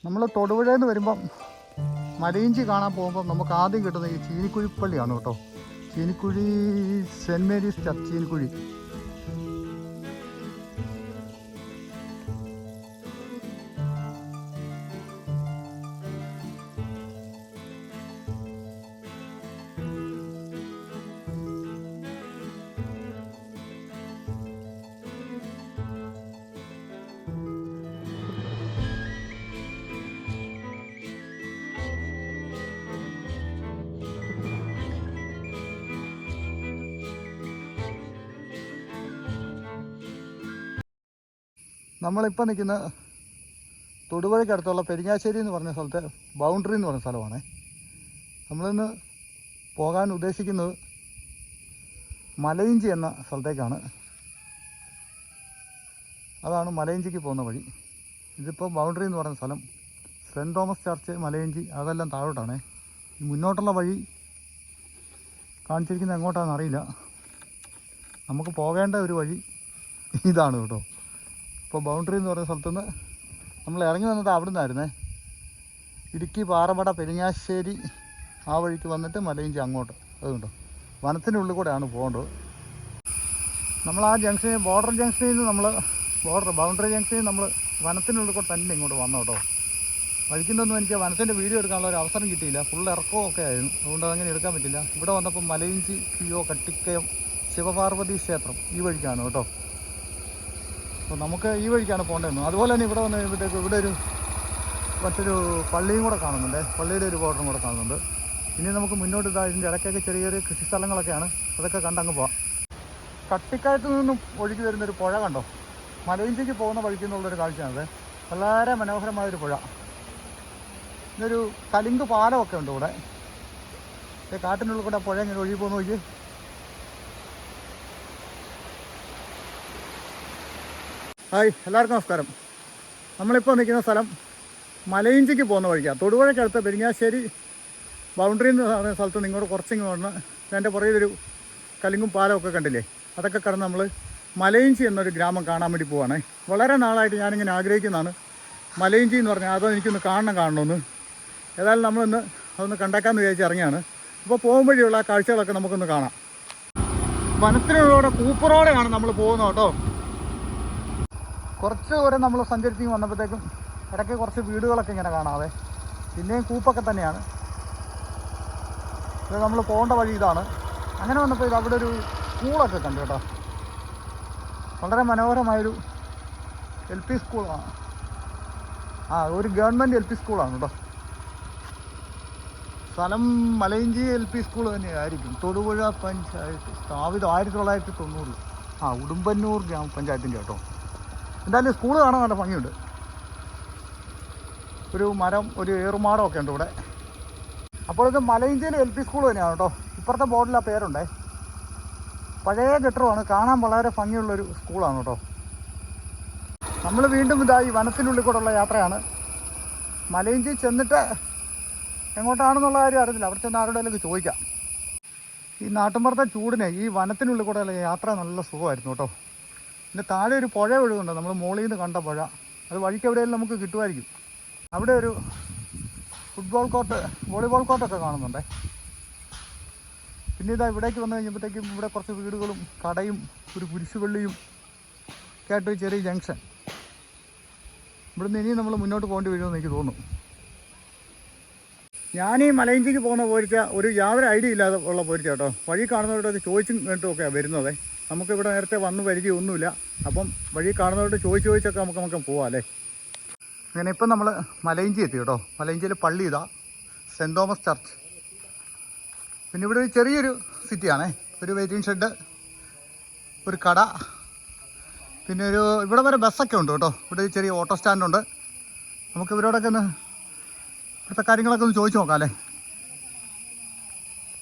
നമ്മൾ തൊടുപുഴയിൽ നിന്ന് വരുമ്പം മലയിഞ്ചി കാണാൻ പോകുമ്പോൾ നമുക്ക് ആദ്യം കിട്ടുന്ന ഈ ചീനിക്കുഴിപ്പള്ളിയാണ് കേട്ടോ. Cheenikuzhi saint Mary's church Cheenikuzhi. നമ്മളിപ്പോൾ നിൽക്കുന്ന തൊടുപുഴയ്ക്കടുത്തുള്ള പെരിങ്ങാശ്ശേരി എന്ന് പറഞ്ഞ സ്ഥലത്തെ ബൗണ്ടറി എന്ന് പറഞ്ഞ സ്ഥലമാണ്. നമ്മളിന്ന് പോകാൻ ഉദ്ദേശിക്കുന്നത് മലയിഞ്ചി എന്ന സ്ഥലത്തേക്കാണ്. അതാണ് മലയിഞ്ചിക്ക് പോകുന്ന വഴി. ഇതിപ്പോൾ ബൗണ്ടറി എന്ന് പറഞ്ഞ സ്ഥലം, സെൻറ്റ് തോമസ് ചർച്ച്, മലയിഞ്ചി അതെല്ലാം താഴോട്ടാണ്. ഈ മുന്നോട്ടുള്ള വഴി കാണിച്ചിരിക്കുന്നത് എങ്ങോട്ടാണെന്ന് അറിയില്ല. നമുക്ക് പോകേണ്ട ഒരു വഴി ഇതാണ് കേട്ടോ. ഇപ്പോൾ ബൗണ്ടറി എന്ന് പറയുന്ന സ്ഥലത്തുനിന്ന് നമ്മൾ ഇറങ്ങി വന്നത് അവിടെ നിന്നായിരുന്നേ. ഇടുക്കി, പാറമട, പെരിങ്ങാശ്ശേരി ആ വഴിക്ക് വന്നിട്ട് മലയിഞ്ചി അങ്ങോട്ട്. അതുകൊണ്ടോ വനത്തിനുള്ളിൽ കൂടെയാണ് പോകേണ്ടത്. നമ്മൾ ആ ജംഗ്ഷനിൽ ബോർഡർ ജംഗ്ഷനിൽ നിന്ന് നമ്മൾ ബൗണ്ടറി ജംഗ്ഷനിൽ നമ്മൾ വനത്തിനുള്ളിൽ കൂടെ തന്നെ ഇങ്ങോട്ട് വന്നു കേട്ടോ. വഴിക്കുന്നൊന്നും എനിക്ക് വനത്തിൻ്റെ വീഡിയോ എടുക്കാനുള്ള ഒരു അവസരം കിട്ടിയില്ല. ഫുൾ ഇറക്കമൊക്കെ ആയിരുന്നു, അതുകൊണ്ട് അതങ്ങനെ എടുക്കാൻ പറ്റില്ല. ഇവിടെ വന്നപ്പോൾ മലയിഞ്ചി കട്ടിക്കയം ശിവപാർവതി ക്ഷേത്രം ഈ വഴിക്കാണ് കേട്ടോ. അപ്പോൾ നമുക്ക് ഈ വഴിക്കാണ് പോകേണ്ടതെന്ന്. അതുപോലെ തന്നെ ഇവിടെ വന്നു കഴിയുമ്പോഴത്തേക്ക് ഇവിടെ മറ്റൊരു പള്ളിയും കൂടെ കാണുന്നുണ്ട്. പള്ളിയുടെ ഒരു ബോർഡറും കൂടെ കാണുന്നുണ്ട്. ഇനി നമുക്ക് മുന്നോട്ട് ഇതിൻ്റെ ഇടയ്ക്കൊക്കെ ചെറിയ ചെറിയ കൃഷി സ്ഥലങ്ങളൊക്കെയാണ്. അതൊക്കെ കണ്ടങ്ങ് പോവാം. കട്ടിക്കയത്ത് നിന്നും ഒഴുകി വരുന്നൊരു പുഴ കണ്ടോ. മലയിഞ്ചിക്ക് പോകുന്ന വഴിക്ക് നിന്നുള്ളൊരു കാഴ്ചയാണത്. വളരെ മനോഹരമായൊരു പുഴ. ഇതൊരു കലിങ്ക് പാലമൊക്കെ ഉണ്ട് ഇവിടെ. കാട്ടിനുള്ളിൽ കൂടെ പുഴ ഇങ്ങനെ ഒഴുകി പോകുന്ന വഴിക്ക്. ഹായ്, എല്ലാവർക്കും നമസ്കാരം. നമ്മളിപ്പോൾ നിൽക്കുന്ന സ്ഥലം മലയിഞ്ചിക്ക് പോകുന്ന വഴിക്കാണ്. തൊടുപുഴയ്ക്കടുത്ത് പെരിങ്ങാശ്ശേരി ബൗണ്ടറി എന്ന് പറയുന്ന സ്ഥലത്ത് നിന്ന് ഇങ്ങോട്ട് കുറച്ചിങ്ങ് വന്ന് അതിൻ്റെ പുറകിലൊരു കലിങ്ങും പാലമൊക്കെ കണ്ടില്ലേ, അതൊക്കെ കടന്ന് നമ്മൾ മലയിഞ്ചി എന്നൊരു ഗ്രാമം കാണാൻ വേണ്ടി പോവാണ്. വളരെ നാളായിട്ട് ഞാനിങ്ങനെ ആഗ്രഹിക്കുന്നതാണ് മലയിഞ്ചി എന്ന് പറഞ്ഞാൽ. അതോ എനിക്കൊന്ന് കാണണമെന്ന്. ഏതായാലും നമ്മളിന്ന് അതൊന്ന് കണ്ടേക്കാമെന്ന് വിചാരിച്ച് ഇറങ്ങിയാണ്. അപ്പോൾ പോകും വഴിയുള്ള ആ കാഴ്ചകളൊക്കെ നമുക്കൊന്ന് കാണാം. വനത്തിനുള്ളൂടെ കൂപ്പറോടെയാണ് നമ്മൾ പോകുന്നത് കേട്ടോ. കുറച്ച് ദൂരം നമ്മൾ സഞ്ചരിച്ച് വന്നപ്പോഴത്തേക്കും ഇടയ്ക്ക് കുറച്ച് വീടുകളൊക്കെ ഇങ്ങനെ കാണാതെ, പിന്നെയും കൂപ്പൊക്കെ തന്നെയാണ്. ഇത് നമ്മൾ പോകേണ്ട വഴി ഇതാണ്. അങ്ങനെ വന്നപ്പോൾ ഇത് അവിടെ ഒരു സ്കൂളൊക്കെ കണ്ടു കേട്ടോ. വളരെ മനോഹരമായൊരു LP സ്കൂളാണ്. ഒരു ഗവൺമെൻറ് LP സ്കൂളാണ് കേട്ടോ. സ്ഥലം മലയിഞ്ചി LP സ്കൂൾ തന്നെയായിരിക്കും. തൊടുപുഴ പഞ്ചായത്ത്, സ്ഥാപിതം 1990. ഉടുമ്പന്നൂർ ഗ്രാമപഞ്ചായത്തിൻ്റെ കേട്ടോ. എന്തായാലും സ്കൂൾ കാണാൻ നല്ല ഭംഗിയുണ്ട്. ഒരു മരം, ഒരു ഏറുമാടമൊക്കെ ഉണ്ട് ഇവിടെ. അപ്പോൾ ഇത് മലയിഞ്ചിയിലെ LP സ്കൂൾ തന്നെയാണ് കേട്ടോ. ഇപ്പുറത്തെ ബോർഡിൽ ആ പേരുണ്ടേ. പഴയ കെട്ടിടമാണ്, കാണാൻ വളരെ ഭംഗിയുള്ളൊരു സ്കൂളാണ് കേട്ടോ. നമ്മൾ വീണ്ടും ഈ വനത്തിനുള്ളിൽ കൂടെയുള്ള യാത്രയാണ്. മലയിഞ്ചി ചെന്നിട്ട് എങ്ങോട്ടാണെന്നുള്ള കാര്യം അറിയത്തില്ല. അവിടെ ചെന്ന് ആരുടെയൊക്കെ ചോദിക്കാം. ഈ നാട്ടുമ്പുറത്തെ ചൂടിനെ ഈ വനത്തിനുള്ളിൽ കൂടെയുള്ള യാത്ര നല്ല സുഖമായിരുന്നു കേട്ടോ. പിന്നെ താഴെ ഒരു പുഴ ഒഴുകുന്നുണ്ട്. നമ്മൾ മുകളിൽ നിന്ന് കണ്ട പുഴ. അത് വഴിക്ക് എവിടെയെങ്കിലും നമുക്ക് കിട്ടുമായിരിക്കും. അവിടെ ഒരു ഫുട്ബോൾ കോർട്ട്, വോളിബോൾ കോർട്ടൊക്കെ കാണുന്നുണ്ടേ. പിന്നെ ഇവിടേക്ക് വന്നു കഴിഞ്ഞപ്പോഴത്തേക്കും ഇവിടെ കുറച്ച് വീടുകളും കടയും ഒരു കുരിശുപള്ളിയും ഒക്കെ ആയിട്ട് ചെറിയ ജംഗ്ഷൻ. ഇവിടുന്ന് ഇനിയും നമ്മൾ മുന്നോട്ട് പോകേണ്ടി വരുമെന്ന് എനിക്ക് തോന്നുന്നു. ഞാനീ മലയിഞ്ചിക്ക് പോകുന്ന പോരിച്ച ഒരു യാതൊരു ഐഡിയ ഇല്ലാതെ ഉള്ള പോരിച്ച കേട്ടോ. വഴി കാണുന്നവരോട് ചോദിച്ചും കേട്ടുമൊക്കെയാണ് വരുന്നത്. നമുക്കിവിടെ നേരത്തെ വന്ന് പരിചയമൊന്നുമില്ല. അപ്പം വഴി കാണുന്നവരോട് ചോദിച്ചൊക്കെ നമുക്ക് പോവാം അല്ലേ. അങ്ങനെ ഇപ്പം നമ്മൾ മലയിഞ്ചി എത്തി കേട്ടോ. മലയിഞ്ചിയിൽ പള്ളി സെൻറ്റ് തോമസ് ചർച്ച്. പിന്നെ ഇവിടെ ഒരു ചെറിയൊരു സിറ്റിയാണേ. ഒരു വെയിറ്റിംഗ് ഷെഡ്, ഒരു കട, പിന്നെ ഇവിടെ വരെ ബസ്സൊക്കെ ഉണ്ട് കേട്ടോ. ഇവിടെ ഒരു ചെറിയ ഓട്ടോ സ്റ്റാൻഡുണ്ട്. നമുക്ക് ഇവരോടൊക്കെ ഇവിടുത്തെ കാര്യങ്ങളൊക്കെ ഒന്ന് ചോദിച്ചു നോക്കാം അല്ലേ.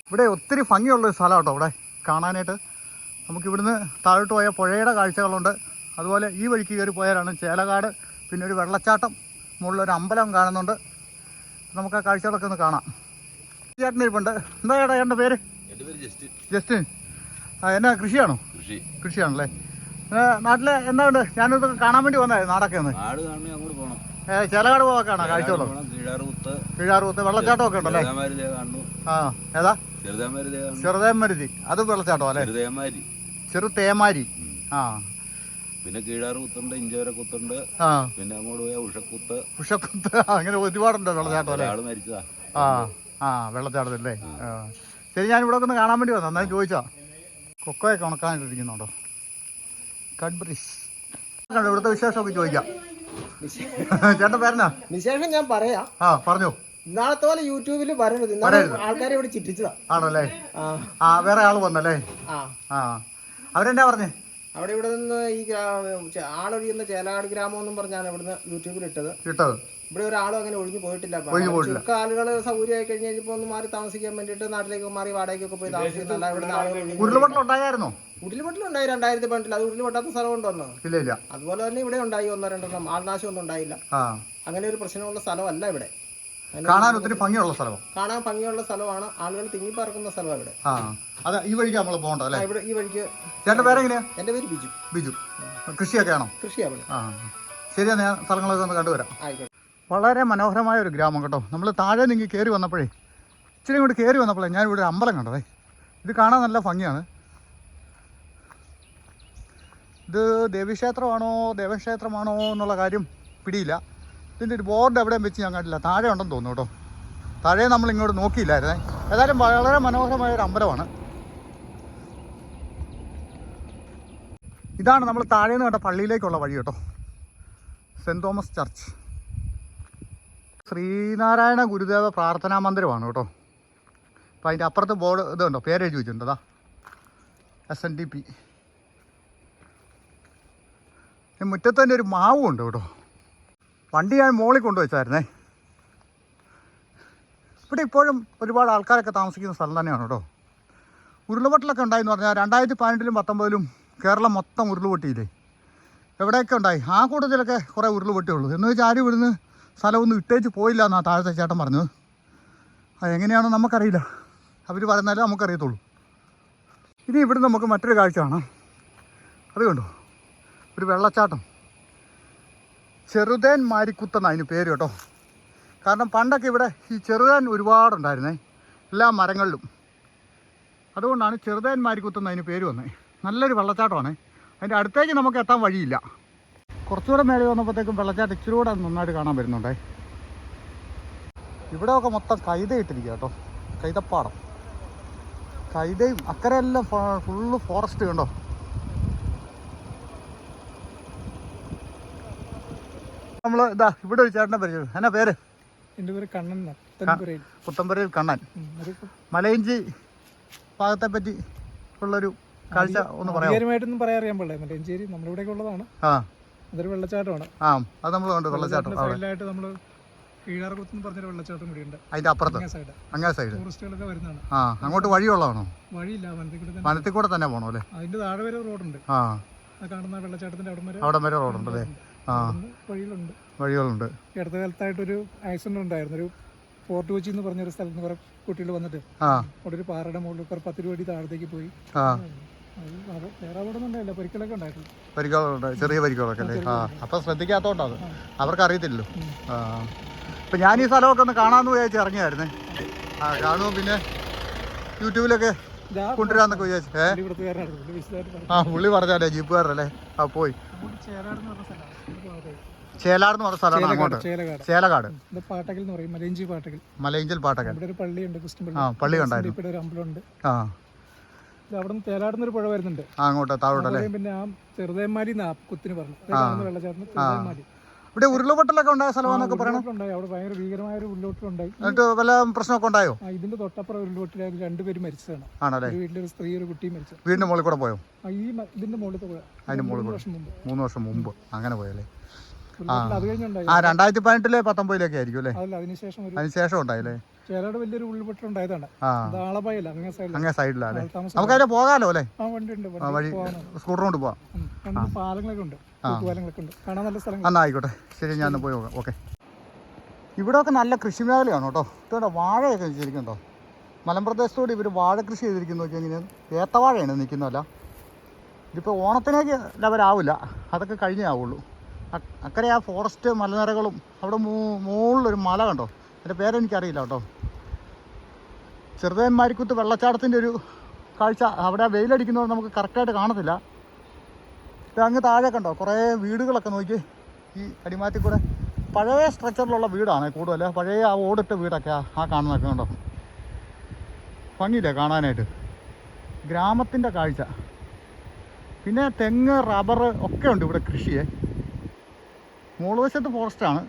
ഇവിടെ ഒത്തിരി ഭംഗിയുള്ളൊരു സ്ഥലം കേട്ടോ ഇവിടെ കാണാനായിട്ട്. നമുക്കിവിടുന്ന് താഴോട്ട് പോയ പുഴയുടെ കാഴ്ചകളുണ്ട്. അതുപോലെ ഈ വഴിക്ക് കയറി പോയാലാണ് ചേലക്കാട്, പിന്നെ ഒരു വെള്ളച്ചാട്ടം, മുകളിലൊരു അമ്പലം കാണുന്നുണ്ട്. നമുക്ക് ആ കാഴ്ചകളൊക്കെ ഒന്ന് കാണാം. ചേട്ടൻ ഇരിപ്പുണ്ട്. എന്താ ചേട്ടൻ്റെ പേര്? ജസ്റ്റിൻ. എന്നാ കൃഷിയാണോ? കൃഷിയാണല്ലേ. നാട്ടിലെ എന്താ ഉണ്ട്? ഞാനിത് കാണാൻ വേണ്ടി വന്നായിരുന്നു. നാടൊക്കെ ഒന്ന് ചേലക്കാട് പോകാനാണോ കാഴ്ചകളോ? കീഴാറുകുത്ത് വെള്ളച്ചാട്ടം ഒക്കെ ഉണ്ടല്ലേ? ആ ഏതാ? ചെറുതേമരുതി. അത് വെള്ളച്ചാട്ടം അല്ലേ? ചെറുതേമാരി. ആ പിന്നെ കീഴാറുകുത്തുണ്ട്, ഇഞ്ചോരക്കുത്തുണ്ട്, പിന്നെ അങ്ങോട്ട് പോയാൽ ഉഷക്കുത്ത്. അങ്ങനെ ഒരുപാടുണ്ട് വെള്ളച്ചാട്ടം അല്ലേ? ആള് മരിച്ചതാ. ആ വെള്ളച്ചാട്ടത്തില്ലേ? ശരി, ഞാൻ ഇവിടെ ഒന്ന് കാണാൻ വേണ്ടി വന്നു. എന്നാലും ചോദിച്ചാ കൊക്കോയൊക്കെ ഉണക്കാനിട്ടിരിക്കുന്നുണ്ടോ? കഡ്ബ്രിസ് ഇവിടുത്തെ വിശേഷമൊക്കെ ചോദിക്കാം. ചേട്ടൻ പേരെന്നാ? വിശേഷം ഞാൻ പറയാം. പറഞ്ഞോ. ഇന്നാളത്തെ പോലെ യൂട്യൂബിൽ പറയരുത്. ആൾക്കാരെ ഇവിടെ ചിട്ടിച്ചതാ. ആണല്ലേ? വേറെ ആള് വന്നല്ലേ? അവരെന്നാ പറഞ്ഞേ? അവിടെ ഇവിടെ നിന്ന് ഈ ആളൊഴിയുന്ന ചേലാട് ഗ്രാമം എന്നും പറഞ്ഞാണ് ഇവിടുന്ന് യൂട്യൂബിൽ ഇട്ടത്. ഇവിടെ ഒരാളും അങ്ങനെ ഒഴിഞ്ഞു പോയിട്ടില്ല. ചുരുക്ക ആളുകൾ സൗകര്യമായി കഴിഞ്ഞ് കഴിഞ്ഞപ്പോ ഒന്ന് മാറി താമസിക്കാൻ വേണ്ടിട്ട് നാട്ടിലേക്ക് മാറി വാടകയ്ക്കൊക്കെ പോയി താമസിക്കുന്നില്ല. ഇവിടുന്ന് ആളുകൾ ഉരുൾപൊട്ടലുണ്ടായിരുന്നു. ഉരുൾപൊട്ടലുണ്ടായി 2018. അത് ഉരുൾപൊട്ടാത്ത സ്ഥലം ഉണ്ടോന്നോ? ഇല്ല. അതുപോലെ തന്നെ ഇവിടെ ഉണ്ടായി 1-2 ആൾനാശം ഒന്നും ഉണ്ടായില്ല. അങ്ങനെ ഒരു പ്രശ്നമുള്ള സ്ഥലമല്ല ഇവിടെ. കാണാൻ ഒത്തിരി ഭംഗിയുള്ള സ്ഥലം. കാണാൻ ഭംഗിയുള്ള സ്ഥലമാണ്. ആളുകൾ തിങ്ങിപ്പറക്കുന്ന സ്ഥലമാണ് ഇവിടെ. ഈ വഴിക്ക് നമ്മൾ പോകണ്ടോ? ഇവിടെ ഈ വഴിക്ക്. ചേട്ടൻ്റെ പേരെങ്ങനെയാ? എന്റെ പേര് ബിജു. കൃഷിയൊക്കെ ആണോ? കൃഷിയാണ്. ശരിയാ, ഞാൻ സ്ഥലങ്ങളൊക്കെ ഒന്ന് കണ്ടുവരാം. ആയിക്കോട്ടെ. വളരെ മനോഹരമായ ഒരു ഗ്രാമം കേട്ടോ. നമ്മൾ താഴെ നിന്ന് കയറി വന്നപ്പോഴേ, ഇച്ചിരി കൂടി കയറി വന്നപ്പോഴേ ഞാൻ ഇവിടെ അമ്പലം കണ്ടതേ. ഇത് കാണാൻ നല്ല ഭംഗിയാണ്. ഇത് ദേവീക്ഷേത്രമാണോ ദേവക്ഷേത്രമാണോ എന്നുള്ള കാര്യം പിടിയില്ല. ഇതിൻ്റെ ഒരു ബോർഡ് എവിടെയും വെച്ച് ഞാൻ കണ്ടില്ല. താഴെ ഉണ്ടെന്ന് തോന്നുന്നു കേട്ടോ. താഴെ നമ്മൾ ഇങ്ങോട്ട് നോക്കിയില്ലായിരുന്നേ. ഏതായാലും വളരെ മനോഹരമായ ഒരു അമ്പലമാണ്. ഇതാണ് നമ്മൾ താഴെ നിന്ന് കണ്ട പള്ളിയിലേക്കുള്ള വഴി കേട്ടോ. Saint Thomas church. Sreenarayana Gurudeva പ്രാർത്ഥനാ മന്ദിരമാണ് കേട്ടോ. അപ്പം അതിൻ്റെ അപ്പുറത്ത് ബോർഡ് ഇതുണ്ടോ, പേരെഴുതി വെച്ചിട്ടുണ്ട്. അതാ SNDP. മുറ്റത്ത് തന്നെ ഒരു മാവും ഉണ്ട് കേട്ടോ. വണ്ടി ഞാൻ മോളിൽ കൊണ്ടുവച്ചായിരുന്നേ. ഇവിടെ ഇപ്പോഴും ഒരുപാട് ആൾക്കാരൊക്കെ താമസിക്കുന്ന സ്ഥലം തന്നെയാണ് കേട്ടോ. ഉരുൾപൊട്ടലൊക്കെ ഉണ്ടായെന്ന് പറഞ്ഞാൽ 2018-ലും 2019-ലും കേരളം മൊത്തം ഉരുൾപൊട്ടിയില്ലേ? എവിടെയൊക്കെ ഉണ്ടായി. ആ കൂട്ടത്തിലൊക്കെ കുറേ ഉരുൾപൊട്ടിയുള്ളൂ. എന്ന് വെച്ചാൽ ആരും ഇവിടുന്ന് സ്ഥലമൊന്നും ഇട്ടേച്ച് പോയില്ല എന്നാണ് താഴത്തെ ചേട്ടൻ പറഞ്ഞത്. അതെങ്ങനെയാണോ നമുക്കറിയില്ല. അവർ പറയുന്നാലേ നമുക്കറിയത്തുള്ളൂ. ഇനി ഇവിടുന്ന് നമുക്ക് മറ്റൊരു കാഴ്ച കാണാം. അത് കണ്ടോ, ഒരു വെള്ളച്ചാട്ടം. ചെറുതേൻ മാരിക്കുത്തെന്ന് അതിന് പേര് കേട്ടോ. കാരണം പണ്ടൊക്കെ ഇവിടെ ഈ ചെറുതേൻ ഒരുപാടുണ്ടായിരുന്നേ, എല്ലാ മരങ്ങളിലും. അതുകൊണ്ടാണ് ചെറുതേൻ മാരിക്കുത്തെന്ന് അതിന് പേര് വന്നത്. നല്ലൊരു വെള്ളച്ചാട്ടമാണ്. അതിൻ്റെ അടുത്തേക്ക് നമുക്ക് എത്താൻ വഴിയില്ല. കുറച്ചുകൂടെ മേലെ വന്നപ്പോഴത്തേക്കും വെള്ളച്ചാട്ടം ഇച്ചിരി കൂടെ നന്നായിട്ട് കാണാൻ വരുന്നുണ്ടേ. ഇവിടെയൊക്കെ മൊത്തം കൈതയിട്ടിരിക്കുക കേട്ടോ. കൈതപ്പാടം, കൈതയും അക്കരെല്ലാം ഫുള്ള് ഫോറസ്റ്റ് കണ്ടോ. നമ്മൾ ഇതാ ഇവിടെ ഒരു ചേട്ടനെ പരിചയം. എന്നാ പേര്? എൻ്റെ പേര് കണ്ണൻ. പുത്തമ്പരയിൽ കണ്ണൻ. മലയിഞ്ചി ഭാഗത്തെ പറ്റി ഉള്ളൊരു കാഴ്ച ഒന്ന് പറയാം. പറയാറിയാൻ പാടില്ല. മലയഞ്ചേരി നമ്മുടെ ഇവിടെയൊക്കെ ഉള്ളതാണ്. അതൊരു വെള്ളച്ചാട്ടമാണ്. അത് നമ്മൾ കണ്ടു. വെള്ളച്ചാട്ടം സൈഡിലായിട്ട് നമ്മൾ കീഴാറുകുത്ത് എന്ന് പറഞ്ഞൊരു വെള്ളച്ചാട്ടം കൂടിയുണ്ട്. അതിന്റെ അപ്പുറത്ത് അങ്ങേ സൈഡ് ടൂറിസ്റ്റുകളൊക്കെ വരുന്നതാണ്. അങ്ങോട്ട് വഴിയുള്ളതാണോ? വഴിയില്ല, വനത്തിൽ കൂടെ തന്നെ പോകണം അല്ലേ? അതിന്റെ താഴെ വരെ റോഡുണ്ട്. കാണുന്ന വെള്ളച്ചാട്ടത്തിന്റെ അവിടെ വരെ റോഡുണ്ട് അല്ലേ? വഴികളുണ്ട്. ഈ അടുത്ത കാലത്തായിട്ടൊരു ആക്സിഡന്റ് ഉണ്ടായിരുന്നു. ഒരു ഫോർട്ട് കൊച്ചി എന്ന് പറഞ്ഞൊരു സ്ഥലത്ത് കുറെ കുട്ടികൾ വന്നിട്ട് അവിടെ ഒരു പാറയുടെ മുകളിൽ 10 അടി താഴത്തേക്ക് പോയി. വേറെ അപകടമൊന്നും ഉണ്ടായില്ല. പരിക്കുകളുണ്ട്, ചെറിയ പരിക്കുകളൊക്കെ അല്ലേ? അപ്പൊ ശ്രദ്ധിക്കാത്തോണ്ടത്, അവർക്ക് അറിയത്തില്ലല്ലോ. ഇപ്പൊ ഞാൻ ഈ സ്ഥലമൊക്കെ ഒന്ന് കാണാമെന്ന് വിചാരിച്ച് ഇറങ്ങിയായിരുന്നേ. കാണുമോ പിന്നെ യൂട്യൂബിലൊക്കെ കൊണ്ടുവരാന്നൊക്കെ വിചാരിച്ചേ. പുള്ളി പറഞ്ഞാലേ ജീപ്പുകാരല്ലേ? പോയി ചേലാട് എന്ന് പറഞ്ഞ സ്ഥലമാണ്. അങ്ങോട്ട് ചേലക്കാട്, പാട്ടകൽ എന്ന് പറയും. മലയിഞ്ചൽ പാട്ടകൽ. ഇവിടെ ഒരു പള്ളിയുണ്ട്, പള്ളി ഉണ്ടായിരുന്നു. ഇവിടെ ഒരു അമ്പലമുണ്ട്. അവിടെ നിന്ന് ചേലാടുന്നൊരു പുഴ വരുന്നുണ്ട് അങ്ങോട്ട് താഴോട്ടല്ലേ? പിന്നെ ആ ചെറുതേമാരി കുത്തിന് പറഞ്ഞു വെള്ളച്ചാട്ടം. ഇവിടെ ഉരുൾപൊട്ടലൊക്കെ ഉണ്ടായ സ്ഥലമാണെന്നൊക്കെ പറയണം. അവിടെ ഭയങ്കര ഭീകരമായ ഒരു ഉരുൾപൊട്ടലുണ്ടായി. എന്നിട്ട് വല്ല പ്രശ്നമൊക്കെ ഉണ്ടായോ? ഇതിന്റെ തൊട്ടപ്പുറം ഉരുൾപൊട്ടൽ 2 പേര് മരിച്ചതാണ്. ആണല്ലേ? വീട്ടിലൊരു സ്ത്രീ, ഒരു കുട്ടിയും മരിച്ചു. വീടിന്റെ മുകളിൽ കൂടെ പോയോ? ഇതിന്റെ മുകളിൽ പോയോ? അതിന്റെ മുകളിൽ 3 വർഷം മുമ്പ് അങ്ങനെ പോയല്ലേ? അത് കഴിഞ്ഞുണ്ടായി. 2018-ലെ 19-ലൊക്കെ ആയിരിക്കും അല്ലേ? അതിനുശേഷം ഉണ്ടായില്ലേ? ചേലാട് വലിയൊരു ഉരുൾപൊട്ടൽ ഉണ്ടായതാണ്. അങ്ങേ സൈഡിലല്ലേ? നമുക്ക് അതിലെ പോകാലോ അല്ലേ? വഴി സ്കൂട്ടർ കൊണ്ട് പോവാം. പാലങ്ങളൊക്കെ ഉണ്ട്, കാണാൻ നല്ല സ്ഥലം. എന്നാ ആയിക്കോട്ടെ, ശരി, ഞാൻ പോയി നോക്കാം. ഓക്കെ. ഇവിടെയൊക്കെ നല്ല കൃഷി മേഖലയാണ് കേട്ടോ. ഇതുകൊണ്ട് വാഴയൊക്കെ വെച്ചിരിക്കുന്നുണ്ടോ? മലമ്പ്രദേശത്തോട് ഇവർ വാഴ കൃഷി ചെയ്തിരിക്കുന്നു. നോക്കി എങ്ങനെയാണ്? ഏത്തവാഴയാണ് നിൽക്കുന്നതല്ല. ഇതിപ്പോൾ ഓണത്തിനേക്ക് ലെവലാവില്ല, അതൊക്കെ കഴിഞ്ഞേ ആവുള്ളൂ. അക്കരെ ആ ഫോറസ്റ്റ് മലനിരകളും അവിടെ മുകളിലൊരു മല കണ്ടോ, എൻ്റെ പേരെനിക്കറിയില്ല കേട്ടോ. ചെറുതേന്മാരിക്കുത്ത് വെള്ളച്ചാട്ടത്തിൻ്റെ ഒരു കാഴ്ച അവിടെ വെയിലടിക്കുന്നതുകൊണ്ട് നമുക്ക് കറക്റ്റായിട്ട് കാണത്തില്ല. ഇത് അങ്ങ് താഴെ കണ്ടോ കുറേ വീടുകളൊക്കെ നോക്കി, ഈ അടിമാറ്റി കൂടെ പഴയ സ്ട്രക്ചറിലുള്ള വീടാണ് കൂടുതൽ, പഴയ ആ ഓടിട്ട വീടൊക്കെ ആ കാണുന്നതൊക്കെ കണ്ടോ, ഭംഗിയില്ലേ കാണാനായിട്ട്, ഗ്രാമത്തിൻ്റെ കാഴ്ച. പിന്നെ തെങ്ങ്, റബ്ബർ ഒക്കെ ഉണ്ട് ഇവിടെ കൃഷിയെ. മുകൾവശത്ത് ഫോറസ്റ്റാണ്.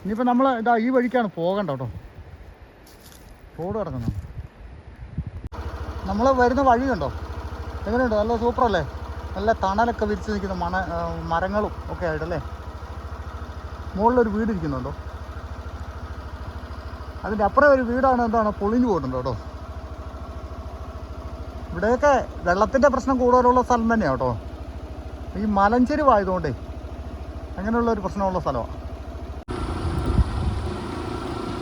ഇനിയിപ്പോൾ നമ്മൾ ഇതാ ഈ വഴിക്കാണ് പോകേണ്ട കേട്ടോ, റോഡ് കിടക്കുന്നു. നമ്മൾ വരുന്ന വഴി കണ്ടോ എങ്ങനെയുണ്ട്, നല്ല സൂപ്പറല്ലേ, നല്ല തണലൊക്കെ വിരിച്ച് നിൽക്കുന്ന മരങ്ങളും ഒക്കെ ആയിട്ടല്ലേ. മുകളിലൊരു വീട് ഇരിക്കുന്നുണ്ടോ, അതിൻ്റെ അപ്പുറം ഒരു വീടാണ് എന്താണ് പൊളിഞ്ഞു പോയിട്ടുണ്ട് കേട്ടോ. ഇവിടെയൊക്കെ വെള്ളത്തിൻ്റെ പ്രശ്നം കൂടുതലുള്ള സ്ഥലം തന്നെയാണ് കേട്ടോ, ഈ മലഞ്ചെരുവായതുകൊണ്ടേ അങ്ങനെയുള്ള ഒരു പ്രശ്നമുള്ള സ്ഥലമാണ്.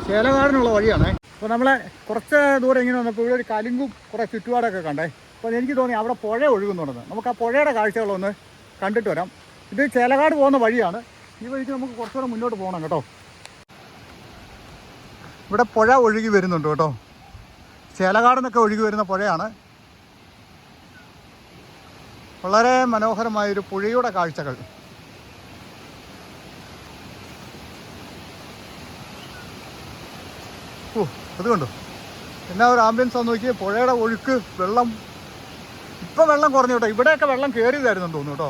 ചേലകാടിനുള്ള വഴിയാണേ. അപ്പോൾ നമ്മളെ കുറച്ച് ദൂരം ഇങ്ങനെ വന്നപ്പോൾ ഇവിടെ ഒരു കലുങ്കും കുറേ ചുറ്റുപാടൊക്കെ കണ്ടേ. അപ്പോൾ എനിക്ക് തോന്നി അവിടെ പുഴ ഒഴുകുന്നുണ്ടെന്ന്. നമുക്ക് ആ പുഴയുടെ കാഴ്ചകളൊന്ന് കണ്ടിട്ട് വരാം. ഇത് ചേലകാട് പോകുന്ന വഴിയാണ്. ഈ വഴിക്ക് നമുക്ക് കുറച്ചുകൂടെ മുന്നോട്ട് പോകണം കേട്ടോ. ഇവിടെ പുഴ ഒഴുകി വരുന്നുണ്ട് കേട്ടോ, ചേലകാടിനൊക്കെ ഒഴുകി വരുന്ന പുഴയാണ്. വളരെ മനോഹരമായൊരു പുഴയുടെ കാഴ്ചകൾ. അത് കണ്ടു, എന്നാ ഒരു ആംബിയൻസ് ഒന്ന് നോക്കി. പുഴയുടെ ഒഴുക്ക്, വെള്ളം ഇപ്പം വെള്ളം കുറഞ്ഞു കേട്ടോ. ഇവിടെയൊക്കെ വെള്ളം കയറിയതായിരുന്നു തോന്നുന്നു കേട്ടോ.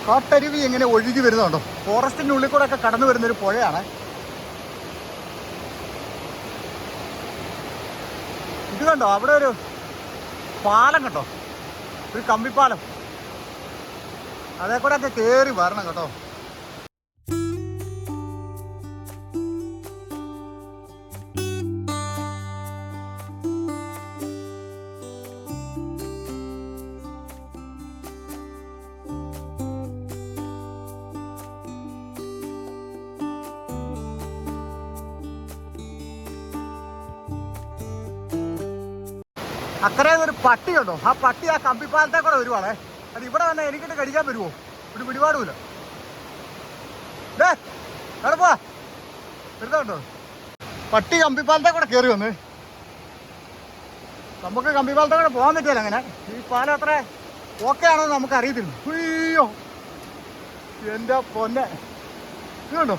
കാട്ടരുവി എങ്ങനെ ഒഴുകി വരുന്നുണ്ടോ, ഫോറസ്റ്റിൻ്റെ ഉള്ളിൽ കൂടെ ഒക്കെ കടന്നു വരുന്നൊരു പുഴയാണ്. ഇത് കണ്ടോ, അവിടെ ഒരു പാലം കണ്ടോ, ഒരു കമ്പിപ്പാലം, അതേ കൂടെ ഒക്കെ കയറി വരണം കേട്ടോ. അക്കരെ ഒരു പട്ടി ഉണ്ടോ, ആ പട്ടി ആ കമ്പിപ്പാലത്തെ കൂടെ വരുവാണേ. അത് ഇവിടെ വന്നാൽ എനിക്കിട്ട് കടിക്കാൻ വരുമോ, ഒരു പിടിപാടുമില്ല. എവിടെ പോവാ വരുന്നുണ്ടോ, പട്ടി കമ്പിപ്പാലത്തെ കൂടെ കയറി വന്ന്. നമുക്ക് കമ്പിപ്പാലത്തെ കൂടെ പോകാൻ പറ്റില്ല അങ്ങനെ. ഈ പാലം അത്ര ഓക്കെ ആണോ നമുക്ക് അറിയത്തില്ല. അയ്യോ എൻ്റെ പൊന്നെ, ഇതുണ്ടോ,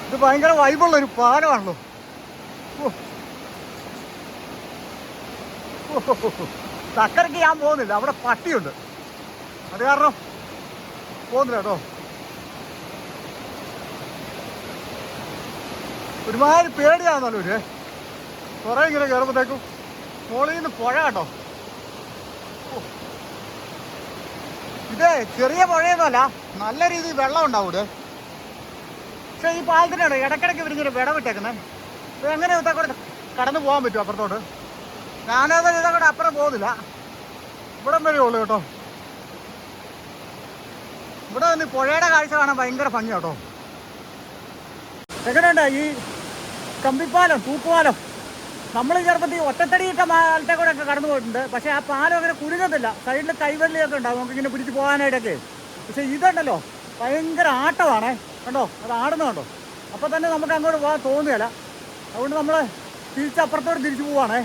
ഇത് ഭയങ്കര വൈബുള്ളൊരു പാലമാണല്ലോ. അക്കരയ്ക്ക് ഞാൻ പോകുന്നില്ല, അവിടെ പട്ടിയുണ്ട്, അത് കാരണം പോകുന്നില്ല കേട്ടോ. ഒരുമാതിരി പേടിയാണെന്നല്ലോ ഒരു കുറേ ഇങ്ങനെ കയറുമ്പോഴത്തേക്കും. മോളിൽ നിന്ന് പുഴ കേട്ടോ, ഇത് ചെറിയ പുഴയൊന്നുമല്ല, നല്ല രീതിയിൽ വെള്ളം ഉണ്ടാവും ഇവിടെ. പക്ഷേ ഈ പാലത്തിനാണ് ഇടയ്ക്കിടയ്ക്ക് ഇവരിങ്ങനെ വിടവിട്ടേക്കുന്നത്. അപ്പോൾ എങ്ങനെ ഇതേക്കൂടെ കടന്നു പോകാൻ പറ്റും അപ്പുറത്തോട്ട്? ഞാനത് ഇതേക്കൂടെ അപ്പുറം പോകുന്നില്ല, ഇവിടം വരെ ഉള്ളു കേട്ടോ. ഇവിടെ വന്ന് പുഴയുടെ കാഴ്ച കാണാൻ ഭയങ്കര ഭംഗിയാണ് കേട്ടോ. എങ്ങനെയുണ്ട് ഈ കമ്പിപ്പാലം, തൂക്കുപാലം? നമ്മൾ ചെറുപ്പത്തിൽ ഒറ്റത്തടിയിട്ട പാലത്തെ കൂടെ ഒക്കെ കടന്നു പോയിട്ടുണ്ട്. പക്ഷേ ആ പാലം അങ്ങനെ കുലുങ്ങത്തില്ല, സൈഡിൽ കൈവള്ളിയൊക്കെ ഉണ്ടാവും നമുക്കിങ്ങനെ പിടിച്ച് പോകാനായിട്ടൊക്കെ. പക്ഷേ ഇതുണ്ടല്ലോ ഭയങ്കര ആട്ടമാണേ, കണ്ടോ, അത് ആടുന്നുണ്ടോ. അപ്പോൾ തന്നെ നമുക്ക് അങ്ങോട്ട് പോകാൻ തോന്നുകയില്ല. അതുകൊണ്ട് നമ്മൾ തിരിച്ചപ്പുറത്തോട്ട് തിരിച്ചു പോവാണേ.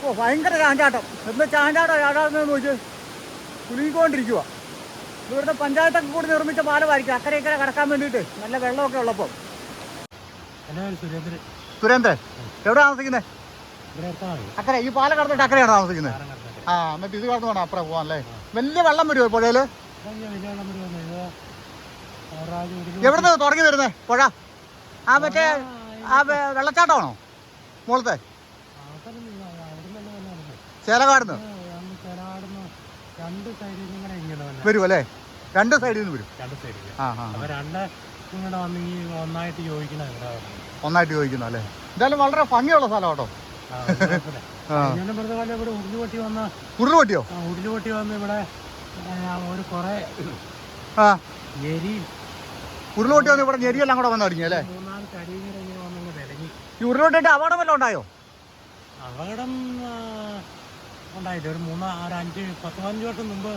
ഓ ഭയങ്കര ചാഞ്ചാട്ടം, എന്താ ചാഞ്ചാട്ടം ചാടാമെന്ന് ചോദിച്ച് കുലുങ്ങിക്കൊണ്ടിരിക്കുക. ഇവിടുത്തെ പഞ്ചായത്തൊക്കെ കൂടി നിർമ്മിച്ച പാലമായിരിക്കും അക്കരെ ഇക്കരെ കടക്കാൻ വേണ്ടിയിട്ട്, നല്ല വെള്ളമൊക്കെ ഉള്ളപ്പോൾ. സുരേന്ദ്രൻ എവിടെ താമസിക്കുന്നത്? അക്കരെ ഈ പാലം കടന്നിട്ട് അക്കരെയാണ് താമസിക്കുന്നത്. ആ എന്നിട്ട് ഇത് കടന്നു വേണം അപ്പുറം പോകാൻ അല്ലേ? വലിയ വെള്ളം വരുമോ പുഴയിൽ? എവിടുന്ന് തുടങ്ങി വരുന്നേ പുഴ? ആ മറ്റേ ആ വെള്ളച്ചാട്ടമാണോ മുകളത്തെ? ചേലകാടുന്ന് വരും അല്ലേ? രണ്ട് സൈഡിൽ നിന്ന് വരും. ഒന്നായിട്ട് ചോദിക്കുന്ന അല്ലേ? എന്തായാലും വളരെ ഭംഗിയുള്ള സ്ഥലം കേട്ടോ. ഉരുളുപൊട്ടിയോ? ഉരുളുപൊട്ടി വന്ന് ഇവിടെ ഒരു കുറെ ഉരുളുപൊട്ടി വന്ന് ഇവിടെ ഞെരിയെല്ലാം കൂടെ വന്നു തുടങ്ങി അല്ലേ? 3-4 അടിയിങ്ങനെ വന്നു വിലങ്ങി. ഈ ഉരുളോട്ടിട്ട് അപകടം വല്ലതും ഉണ്ടായോ? അപകടം ഉണ്ടായില്ല. ഒരു 5-10 വർഷം മുമ്പ്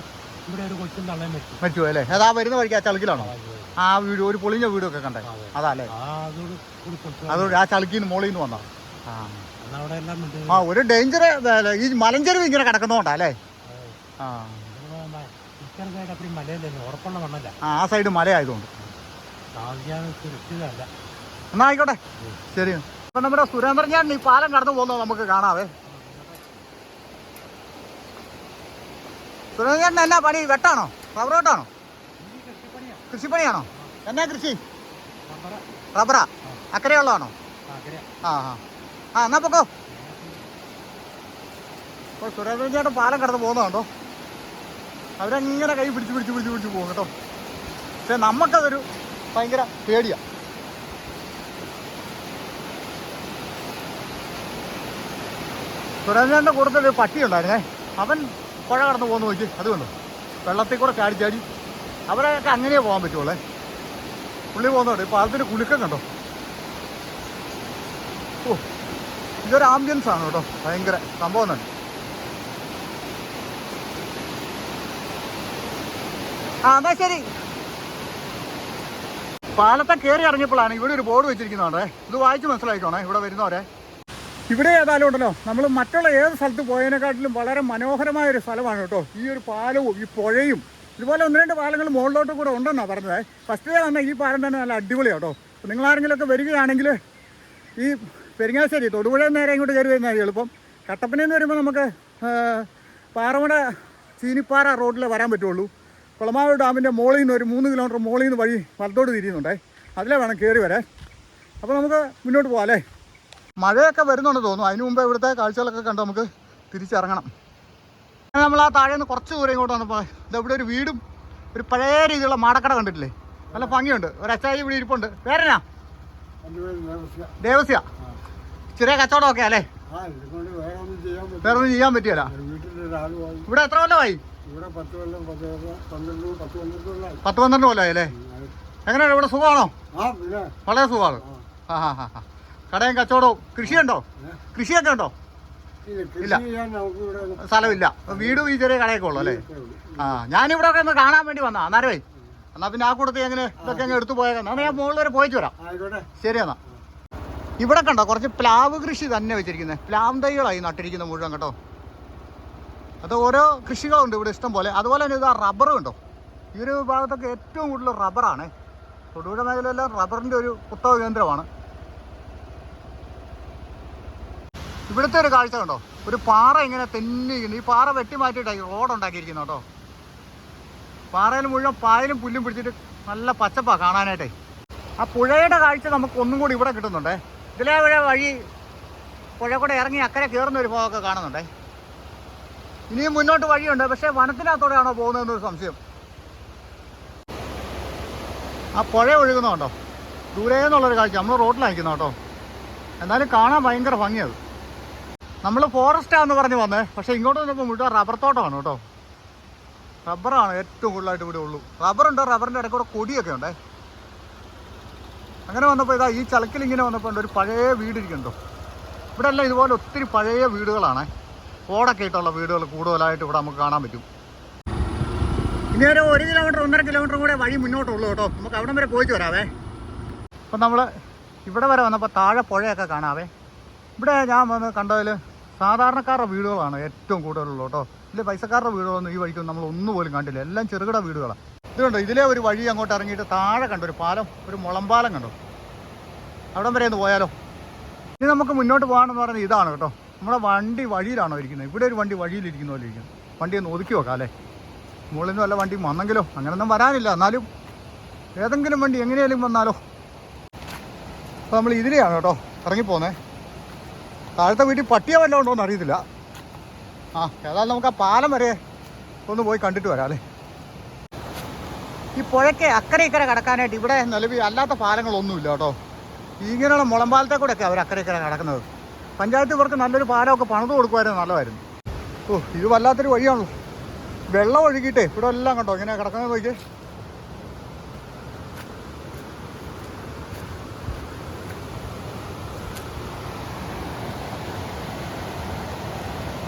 ഇവിടെ ഒരു കൊച്ചും തള്ളയും മരിച്ചു അല്ലേ? അതാ വരുന്ന വഴിക്ക് ആ ചളുക്കിലാണോ ആ വീട്? ഒരു പൊളിഞ്ഞ വീടൊക്കെ കണ്ടേ അതല്ലേ? അതോട് ആ ചളുക്കിന്ന് മോളിൽ നിന്ന് വന്നോ? ആ ഒരു ഡേഞ്ചർ ഈ മലഞ്ചെരുവ് ഇങ്ങനെ കിടക്കുന്നോണ്ടാ അല്ലേ? ആ സൈഡ് മലയായതുകൊണ്ട്. എന്നാ ആയിക്കോട്ടെ, ശരി. അപ്പൊ നമ്മുടെ സുരേന്ദ്രൻ ചേട്ടൻ ഈ പാലം കടന്നു പോകുന്നത് നമുക്ക് കാണാവേ. സുരേന്ദ്രൻ ചേട്ടൻ എന്നാ പണി? വെട്ടാണോ? റബ്ബർ വെട്ടാണോ? കൃഷിപ്പണിയാണോ? എന്നാ കൃഷി? റബ്ബറാ? അക്കരെയുള്ളതാണോ? ആ ആ ആ എന്നാ പൊക്കോ. അപ്പോൾ സുരേന്ദ്രൻ ചേട്ടൻ പാലം കടന്ന് പോകുന്നതുണ്ടോ? അവരങ്ങനെ കൈ പിടിച്ച് പോകും കേട്ടോ. പക്ഷെ നമുക്കതൊരു ഭയങ്കര പേടിയാണ്. സുരേന്ദ്രൻ്റെ കൂട്ടത്തിൽ ഒരു പട്ടി ഉണ്ടായിരുന്നേ. അവൻ പുഴ കടന്ന് പോകുന്ന നോക്കി, അതുകൊണ്ട് വെള്ളത്തിൽ കൂടെ ചാടി അവരൊക്കെ അങ്ങനെയേ പോകാൻ പറ്റുള്ളേ. പുള്ളി പോകുന്നുണ്ട്. ഇപ്പോൾ പാലത്തിൻ്റെ കുലുക്കം കണ്ടോ? ഓ, ഇതൊരു ആംബിയൻസ് ആണ് കേട്ടോ, ഭയങ്കര സംഭവം തന്നെ. ആ എന്നാ ശരി. പാലത്തെ കയറി ഇറങ്ങിയപ്പോഴാണ് ഇവിടെ ഒരു ബോർഡ് വെച്ചിരിക്കുന്നതാണേ. ഇത് വായിച്ച് മനസ്സിലായിക്കോണേ ഇവിടെ വരുന്നവരെ. ഇവിടെ ഏതായാലും ഉണ്ടല്ലോ, നമ്മൾ മറ്റുള്ള ഏത് സ്ഥലത്ത് പോയതിനെക്കാട്ടിലും വളരെ മനോഹരമായൊരു സ്ഥലമാണ് കേട്ടോ. ഈ ഒരു പാലവും ഈ പുഴയും ഇതുപോലെ 1-2 പാലങ്ങൾ മുകളിലോട്ട് കൂടെ ഉണ്ടെന്നാണ് പറഞ്ഞത്. ഫസ്റ്റ് ഡേ വന്നാൽ ഈ പാലം തന്നെ നല്ല അടിപൊളിയാണ് കേട്ടോ. അപ്പോൾ നിങ്ങളാരെങ്കിലുമൊക്കെ വരികയാണെങ്കിൽ ഈ പെരിങ്ങാശ്ശേരി തൊടുപുഴയിൽ നേരെ ഇങ്ങോട്ട് കയറി വരുന്നതാണ് എളുപ്പം. കട്ടപ്പനയിൽ നിന്ന് വരുമ്പോൾ നമുക്ക് പാറമട ചീനിപ്പാറ റോഡിൽ വരാൻ പറ്റുള്ളൂ. കുളമാവ് ഡാമിൻ്റെ മുകളിൽ നിന്ന് ഒരു 3 കിലോമീറ്റർ മുകളിൽ നിന്ന് വഴി വലത്തോട്ട് തിരിയുന്നുണ്ടേ. അതിലേ വേണം കയറി വരാൻ. അപ്പോൾ നമുക്ക് മുന്നോട്ട് പോകാം അല്ലേ? മഴയൊക്കെ വരുന്നുണ്ടെന്ന് തോന്നുന്നു. അതിന് മുമ്പേ ഇവിടുത്തെ കാഴ്ചകളൊക്കെ കണ്ട് നമുക്ക് തിരിച്ചിറങ്ങണം. നമ്മൾ ആ താഴെ നിന്ന് കുറച്ച് ദൂരം ഇങ്ങോട്ട് വന്നപ്പോൾ ഇതെവിടെ ഒരു വീടും ഒരു പഴയ രീതിയിലുള്ള മാടക്കട കണ്ടിട്ടില്ലേ? നല്ല ഭംഗിയുണ്ട്. ഒരു അച്ചായി ഇവിടെ ഇരിപ്പുണ്ട്. പേരെന്നാ? ദേവസ്യ. ചെറിയ കച്ചവടമൊക്കെ അല്ലേ? വേറെ ഒന്നും ചെയ്യാൻ പറ്റിയല്ല. ഇവിടെ എത്ര കൊല്ലമായി? 10-12 കൊല്ലമായി അല്ലേ? എങ്ങനെയാണ് ഇവിടെ? സുഖമാണോ? വളരെ സുഖമാണ്. ആ ഹാ ഹാ ഹാ. കടയും കച്ചവടവും. കൃഷിയുണ്ടോ? കൃഷിയൊക്കെ ഉണ്ടോ? ഇല്ല, സ്ഥലമില്ല. വീടും ഈ ചെറിയ കടയൊക്കെ ഉള്ളു അല്ലേ? ആ, ഞാനിവിടെ ഒക്കെ ഒന്ന് കാണാൻ വേണ്ടി വന്നാ. അന്നേരമേ എന്നാ പിന്നെ ആ കൂട്ടത്തിൽ എങ്ങനെ ഇതൊക്കെ അങ്ങ് എടുത്തു പോയേക്കാം. എന്നാൽ ഞാൻ മുകളിൽ വരെ പോയിച്ചു വരാം. ശരി എന്നാ. ഇവിടെ കണ്ടോ കുറച്ച് പ്ലാവ് കൃഷി തന്നെ വെച്ചിരിക്കുന്നത്. പ്ലാവ് തൈകളായി നട്ടിരിക്കുന്നത് മുഴുവൻ കേട്ടോ. അത് ഓരോ കൃഷികളുണ്ട് ഇവിടെ ഇഷ്ടം പോലെ. അതുപോലെ തന്നെ ഇതാ റബ്ബറും ഉണ്ടോ. ഈ ഒരു ഭാഗത്തൊക്കെ ഏറ്റവും കൂടുതൽ റബ്ബറാണ്. തൊടുപുഴ മേഖലയെല്ലാം റബ്ബറിൻ്റെ ഒരു കുത്തക കേന്ദ്രമാണ്. ഇവിടുത്തെ ഒരു കാഴ്ച കണ്ടോ, ഒരു പാറ ഇങ്ങനെ തെന്നിക്കുന്നു. ഈ പാറ വെട്ടി മാറ്റിയിട്ടാണ് റോഡ് ഉണ്ടാക്കിയിരിക്കുന്നത് കേട്ടോ. പാറയിൽ മുഴുവൻ പായലും പുല്ലും പിടിച്ചിട്ട് നല്ല പച്ചപ്പാണ് കാണാനായിട്ടേ. ആ പുഴയുടെ കാഴ്ച നമുക്ക് ഒന്നും കൂടി ഇവിടെ കിട്ടുന്നുണ്ടേ. ഇതിലെ വഴി പുഴ കൂടെ ഇറങ്ങി അക്കരെ കയറുന്ന ഒരു ഭാഗമൊക്കെ കാണുന്നുണ്ടേ. ഇനിയും മുന്നോട്ട് വഴിയുണ്ട്. പക്ഷേ വനത്തിനകത്തോടെയാണോ പോകുന്നതെന്നൊരു സംശയം. ആ പുഴ ഒഴുകുന്നുണ്ടോ ദൂരെ എന്നുള്ളൊരു കാഴ്ച. നമ്മൾ റോഡിലായിരിക്കുന്നു കേട്ടോ. എന്നാലും കാണാൻ ഭയങ്കര ഭംഗിയത്. നമ്മൾ ഫോറസ്റ്റാന്ന് പറഞ്ഞ് വന്നേ. പക്ഷേ ഇങ്ങോട്ട് വന്നപ്പോൾ മുഴുവൻ റബ്ബർ തോട്ടമാണ് കേട്ടോ. റബ്ബറാണ് ഏറ്റവും കൂടുതലായിട്ട് ഇവിടെ ഉള്ളൂ. റബ്ബറുണ്ട്, റബ്ബറിൻ്റെ ഇടയ്ക്കൂടെ കൊടിയൊക്കെ ഉണ്ടേ. അങ്ങനെ വന്നപ്പോൾ ഇതാ ഈ ചളക്കിൽ ഇങ്ങനെ വന്നപ്പോൾ ഉണ്ട് ഒരു പഴയ വീടിരിക്കുന്നുണ്ടോ. ഇവിടെ എല്ലാം ഇതുപോലെ ഒത്തിരി പഴയ വീടുകളാണ്. ഓടൊക്കെ ഇട്ടുള്ള വീടുകൾ കൂടുതലായിട്ട് ഇവിടെ നമുക്ക് കാണാൻ പറ്റും. ഇനി ഒരു 1 കിലോമീറ്റർ 1.5 കിലോമീറ്റർ കൂടെ വഴി മുന്നോട്ടുള്ളൂ കേട്ടോ. നമുക്ക് അവിടം വരെ പോയിട്ട് വരാവേ. അപ്പം നമ്മൾ ഇവിടെ വരെ വന്നപ്പോൾ താഴെ പുഴയൊക്കെ കാണാവേ. ഇവിടെ ഞാൻ വന്ന് കണ്ടതിൽ സാധാരണക്കാരുടെ വീടുകളാണ് ഏറ്റവും കൂടുതലുള്ളൂ കേട്ടോ. ഇതിൽ പൈസക്കാരുടെ വീടുകളൊന്നും ഈ വഴിക്കൊന്നും നമ്മൾ ഒന്നുപോലും കണ്ടില്ല. എല്ലാം ചെറുകിട വീടുകളാണ്. ഇത് കണ്ടോ, ഇതിലെ ഒരു വഴി അങ്ങോട്ട് ഇറങ്ങിയിട്ട് താഴെ കണ്ടോ ഒരു പാലം, ഒരു മുളമ്പാലം കണ്ടോ. അവിടം വരെ ഒന്ന് പോയാലോ? ഇനി നമുക്ക് മുന്നോട്ട് പോകാമെന്ന് പറയുന്നത് ഇതാണ് കേട്ടോ. നമ്മുടെ വണ്ടി വഴിയിലാണോ ഇരിക്കുന്നത്? ഇവിടെ ഒരു വണ്ടി വഴിയിലിരിക്കുന്ന പോലെ ഇരിക്കുന്നു. വണ്ടി ഒന്ന് ഒതുക്കി വെക്കാം അല്ലേ? മുകളിൽ നിന്ന് വല്ല വണ്ടി വന്നെങ്കിലോ? അങ്ങനെയൊന്നും വരാനില്ല. എന്നാലും ഏതെങ്കിലും വണ്ടി എങ്ങനെയാലും വന്നാലോ. അപ്പോൾ നമ്മൾ ഇതിലെയാണ് കേട്ടോ ഇറങ്ങിപ്പോന്നേ. താഴത്തെ വീട്ടിൽ പട്ടിയോ വല്ലതും ഉണ്ടോ എന്ന് അറിയത്തില്ല. ആ, ഏതായാലും നമുക്ക് ആ പാലം വരെ ഒന്ന് പോയി കണ്ടിട്ട് വരാം അല്ലേ? ഈ പുഴയ്ക്ക് അക്കരെ ഇക്കരെ കിടക്കാനായിട്ട് ഇവിടെ നിലവിൽ അല്ലാത്ത പാലങ്ങളൊന്നുമില്ല കേട്ടോ. ഇങ്ങനെയുള്ള മുളമ്പാലത്തെ കൂടെയൊക്കെ അവർ അക്കരെ ഇക്കരെ കിടക്കുന്നത്. പഞ്ചായത്ത് ഇവർക്ക് നല്ലൊരു പാലമൊക്കെ പണിത് കൊടുക്കുമായിരുന്നു നല്ലതായിരുന്നു. ഓ, ഇത് വല്ലാത്തൊരു വഴിയാണല്ലോ. വെള്ളം ഒഴുകിയിട്ടേ ഇവിടെ എല്ലാം കണ്ടോ ഇങ്ങനെ കിടക്കുന്നത് നോക്കി.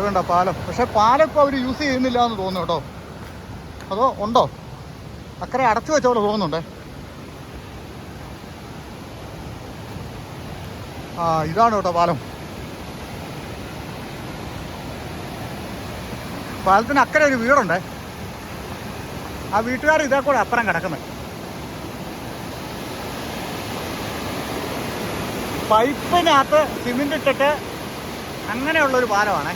ഇത് കണ്ടോ പാലം. പക്ഷെ പാലം ഇപ്പോൾ അവർ യൂസ് ചെയ്യുന്നില്ല എന്ന് തോന്നുന്നു കേട്ടോ. അതോ ഉണ്ടോ? അക്കരെ അടച്ചു വെച്ച പോലെ തോന്നുന്നുണ്ടേ. ആ ഇതാണ് കേട്ടോ പാലം. പാലത്തിന് അക്കരെ ഒരു വീടുണ്ടേ. ആ വീട്ടുകാർ ഇതേ കൂടെ അപ്പുറം കിടക്കുന്നത്. പൈപ്പിനകത്ത് സിമെന്റ് ഇട്ടിട്ട് അങ്ങനെയുള്ളൊരു പാലമാണേ.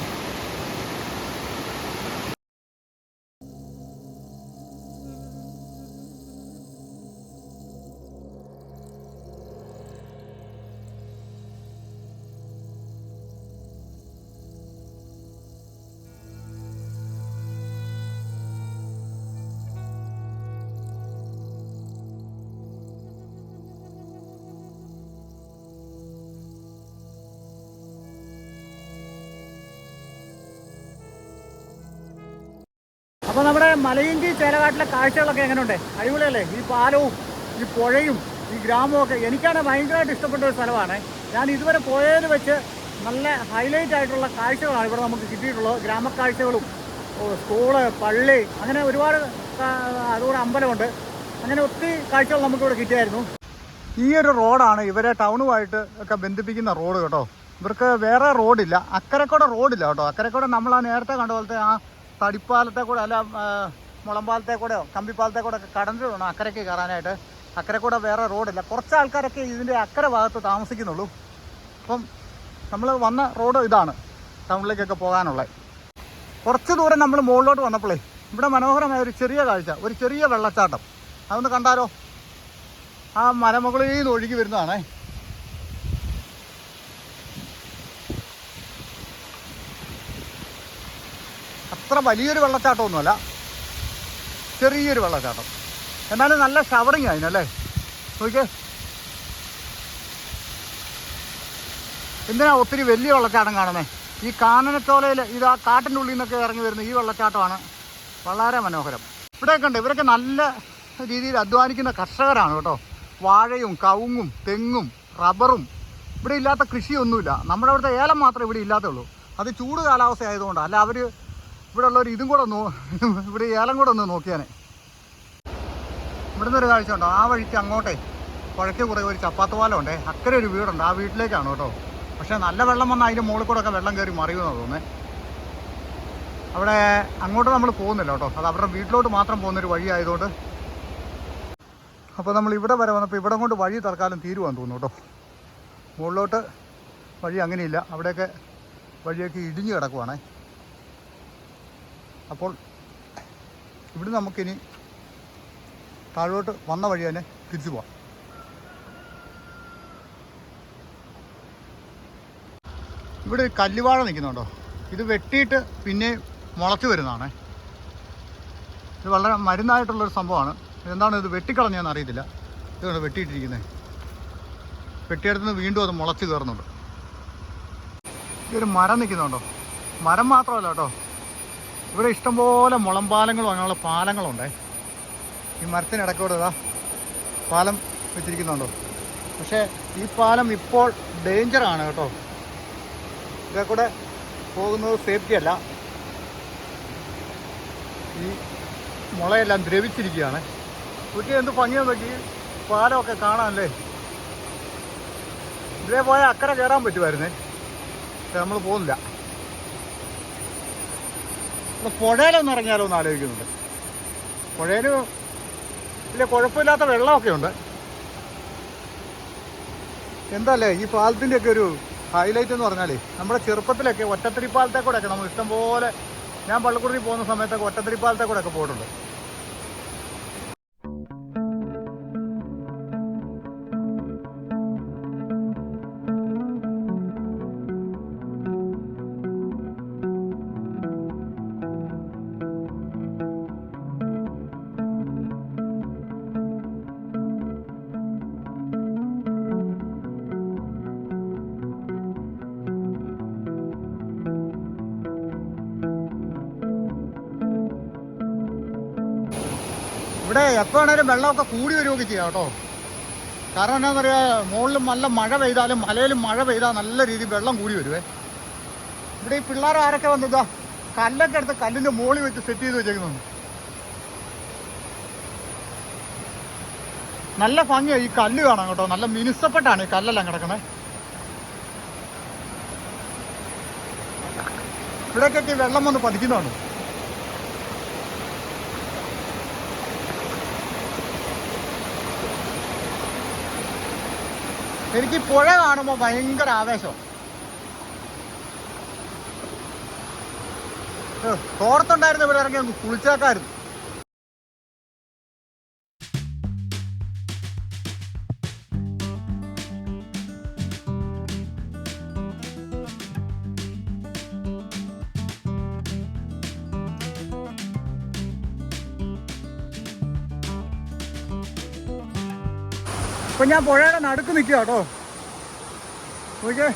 അപ്പോൾ നമ്മുടെ മലയിഞ്ചി ചേലക്കാട്ടിലെ കാഴ്ചകളൊക്കെ എങ്ങനെയുണ്ട്? അടിപൊളിയല്ലേ? ഈ പാലവും ഈ പുഴയും ഈ ഗ്രാമവും ഒക്കെ എനിക്കാണ് ഭയങ്കരമായിട്ട് ഇഷ്ടപ്പെട്ട ഒരു സ്ഥലമാണ്. ഞാൻ ഇതുവരെ പോയതിൽ വെച്ച് നല്ല ഹൈലൈറ്റ് ആയിട്ടുള്ള കാഴ്ചകളാണ് ഇവിടെ നമുക്ക് കിട്ടിയിട്ടുള്ളത്. ഗ്രാമക്കാഴ്ചകളും സ്കൂള്, പള്ളി, അങ്ങനെ ഒരുപാട്, അതുകൂടെ അമ്പലമുണ്ട്. അങ്ങനെ ഒത്തിരി കാഴ്ചകൾ നമുക്കിവിടെ കിട്ടിയായിരുന്നു. ഈ ഒരു റോഡാണ് ഇവരെ ടൗണുമായിട്ട് ഒക്കെ ബന്ധിപ്പിക്കുന്ന റോഡ് കേട്ടോ. ഇവർക്ക് വേറെ റോഡില്ല, അക്കരെക്കൂടെ റോഡില്ല കേട്ടോ. അക്കരെക്കൂടെ നമ്മൾ ആ നേരത്തെ കണ്ട പോലത്തെ ആ തടിപ്പാലത്തെ കൂടെ അല്ല മുളമ്പാലത്തെ കൂടെയോ കമ്പിപ്പാലത്തെ കൂടെ ഒക്കെ കടന്നിട്ട് വേണം അക്കരയ്ക്ക് കയറാനായിട്ട്. അക്കരെ കൂടെ വേറെ റോഡില്ല. കുറച്ച് ആൾക്കാരൊക്കെ ഇതിൻ്റെ അക്കരെ ഭാഗത്ത് താമസിക്കുന്നുള്ളൂ. അപ്പം നമ്മൾ വന്ന റോഡ് ഇതാണ് ടൗണിലേക്കൊക്കെ പോകാനുള്ളത്. കുറച്ച് ദൂരം നമ്മൾ മുകളിലോട്ട് വന്നപ്പോഴേ ഇവിടെ മനോഹരമായ ഒരു ചെറിയ കാഴ്ച, ഒരു ചെറിയ വെള്ളച്ചാട്ടം. അതൊന്ന് കണ്ടാലോ? ആ മലമുകളിൽ നിന്ന് ഒഴുകി വരുന്നതാണേ. അത്ര വലിയൊരു വെള്ളച്ചാട്ടമൊന്നുമല്ല, ചെറിയൊരു വെള്ളച്ചാട്ടം. എന്നാലും നല്ല ഷവറിങ് അതിനല്ലേ. നോക്കിയേ, എന്തിനാ ഒത്തിരി വലിയ വെള്ളച്ചാട്ടം കാണുന്നത്? ഈ കാനനച്ചോലയിൽ ഇത് ആ കാട്ടിൻ്റെ ഉള്ളിൽ നിന്നൊക്കെ ഇറങ്ങി വരുന്ന ഈ വെള്ളച്ചാട്ടമാണ് വളരെ മനോഹരം. ഇവിടെയൊക്കെ ഉണ്ട്. ഇവരൊക്കെ നല്ല രീതിയിൽ അധ്വാനിക്കുന്ന കർഷകരാണ് കേട്ടോ. വാഴയും കവുങ്ങും തെങ്ങും റബ്ബറും ഇവിടെ ഇല്ലാത്ത കൃഷിയൊന്നുമില്ല. നമ്മുടെ അവിടുത്തെ ഏലം മാത്രമേ ഇവിടെ ഇല്ലാത്തുള്ളൂ. അത് ചൂട് കാലാവസ്ഥ ആയതുകൊണ്ടാണ്. അല്ല അവർ ഇവിടെ ഉള്ളവർ ഇതും കൂടെ ഇവിടെ ഏലം കൂടെ ഒന്ന് നോക്കിയാനേ. ഇവിടുന്ന് ഒരു കാഴ്ച ഉണ്ടോ? ആ വഴിക്ക് അങ്ങോട്ടേ പുഴയ്ക്ക് കുറേ ഒരു ചപ്പാത്ത് പാലം ഉണ്ടേ. അക്കരെ ഒരു വീടുണ്ട്, ആ വീട്ടിലേക്കാണ് കേട്ടോ. പക്ഷേ നല്ല വെള്ളം വന്നാൽ അതിൻ്റെ മുകളിൽ കൂടെ ഒക്കെ വെള്ളം കയറി മറിയുമെന്നാണ് തോന്നുന്നത്. അവിടെ അങ്ങോട്ട് നമ്മൾ പോകുന്നില്ല കേട്ടോ. അത് അവരുടെ വീട്ടിലോട്ട് മാത്രം പോകുന്നൊരു വഴി ആയതുകൊണ്ട്. അപ്പോൾ നമ്മൾ ഇവിടെ വരെ വന്നപ്പോൾ ഇവിടെ കൊണ്ട് വഴി തൽക്കാലം തീരുവാന്ന് തോന്നുന്നു കേട്ടോ. മുകളിലോട്ട് വഴി അങ്ങനെയില്ല, അവിടെയൊക്കെ വഴിയൊക്കെ ഇടിഞ്ഞു കിടക്കുവാണേ. അപ്പോൾ ഇവിടെ നമുക്കിനി താഴോട്ട് വന്ന വഴി തന്നെ തിരിച്ചു പോവാം. ഇവിടെ ഒരു കല്ലുവാഴ നിൽക്കുന്നുണ്ടോ? ഇത് വെട്ടിയിട്ട് പിന്നെ മുളച്ച് വരുന്നതാണേ. ഇത് വളരെ മരുന്നായിട്ടുള്ളൊരു സംഭവമാണ്. എന്താണ് ഇത് വെട്ടിക്കളഞ്ഞതെന്ന് അറിയത്തില്ല. ഇതാണ് വെട്ടിയിട്ടിരിക്കുന്നത്. വെട്ടിയെടുത്തുനിന്ന് വീണ്ടും അത് മുളച്ച് കയറുന്നുണ്ട്. ഇതൊരു മരം നിൽക്കുന്നുണ്ടോ? മരം മാത്രമല്ല കേട്ടോ, ഇവിടെ ഇഷ്ടംപോലെ മുളമ്പാലങ്ങളും അങ്ങനെയുള്ള പാലങ്ങളുണ്ടേ. ഈ മരത്തിനിടയ്ക്കൂടെ ഇതാ പാലം വെച്ചിരിക്കുന്നുണ്ടോ? പക്ഷേ ഈ പാലം ഇപ്പോൾ ഡേഞ്ചറാണ് കേട്ടോ. ഇതേ കൂടെ പോകുന്നത് സേഫ്റ്റി അല്ല. ഈ മുളയെല്ലാം ദ്രവിച്ചിരിക്കുകയാണ്. കുറ്റി എന്ത് ഭംഗിയാന്ന് നോക്കി പാലമൊക്കെ കാണാമല്ലേ. ഇതിലേ പോയാൽ അക്കരെ കയറാൻ പറ്റുമായിരുന്നേ, പക്ഷെ നമ്മൾ പോകുന്നില്ല. പുഴയിലൊന്നും ഇറങ്ങിയാലോ എന്ന് ആലോചിക്കുന്നുണ്ട്. പുഴയിൽ വലിയ കുഴപ്പമില്ലാത്ത വെള്ളമൊക്കെ ഉണ്ട്. എന്തല്ലേ ഈ പാലത്തിൻ്റെയൊക്കെ ഒരു ഹൈലൈറ്റ് എന്ന് പറഞ്ഞാലേ, നമ്മുടെ ചെറുപ്പത്തിലൊക്കെ ഒറ്റത്തിരിപ്പാലത്തെ കൂടെയൊക്കെ നമ്മൾ ഇഷ്ടംപോലെ, ഞാൻ പള്ളിക്കുടി പോകുന്ന സമയത്തൊക്കെ ഒറ്റത്തിരിപ്പാലത്തെ കൂടെയൊക്കെ പോയിട്ടുണ്ട്. ഇവിടെ എപ്പോൾ വേണേലും വെള്ളമൊക്കെ കൂടി വരികയൊക്കെ ചെയ്യാം കേട്ടോ. കാരണം എന്താണെന്ന് പറയുക, മുകളിലും നല്ല മഴ പെയ്താലും മലയിലും മഴ പെയ്താൽ നല്ല രീതിയിൽ വെള്ളം കൂടി വരുവേ. ഇവിടെ ഈ പിള്ളേർ ആരൊക്കെ വന്നതാ കല്ലൊക്കെ എടുത്ത് കല്ലിന്റെ മോളിൽ വെച്ച് സെറ്റ് ചെയ്ത് വെച്ചേക്കുന്നുണ്ട്. നല്ല ഭംഗിയാണ് ഈ കല്ല് കാണാൻ കേട്ടോ. നല്ല മിനുസപ്പെട്ടാണ് ഈ കല്ലെല്ലാം കിടക്കണേ. ഇവിടേക്കൊക്കെ വെള്ളം വന്ന് പതിക്കുന്നതാണ്. എനിക്ക് പുഴ കാണുമ്പോൾ ഭയങ്കര ആവേശം. തോർത്തുണ്ടായിരുന്നു ഇവിടെ ഇറങ്ങി ഒന്ന് കുളിച്ചേക്കായിരുന്നു. ഇപ്പം ഞാൻ പുഴയുടെ നടുക്ക് നിൽക്കുക കേട്ടോ. നോക്കിയേ,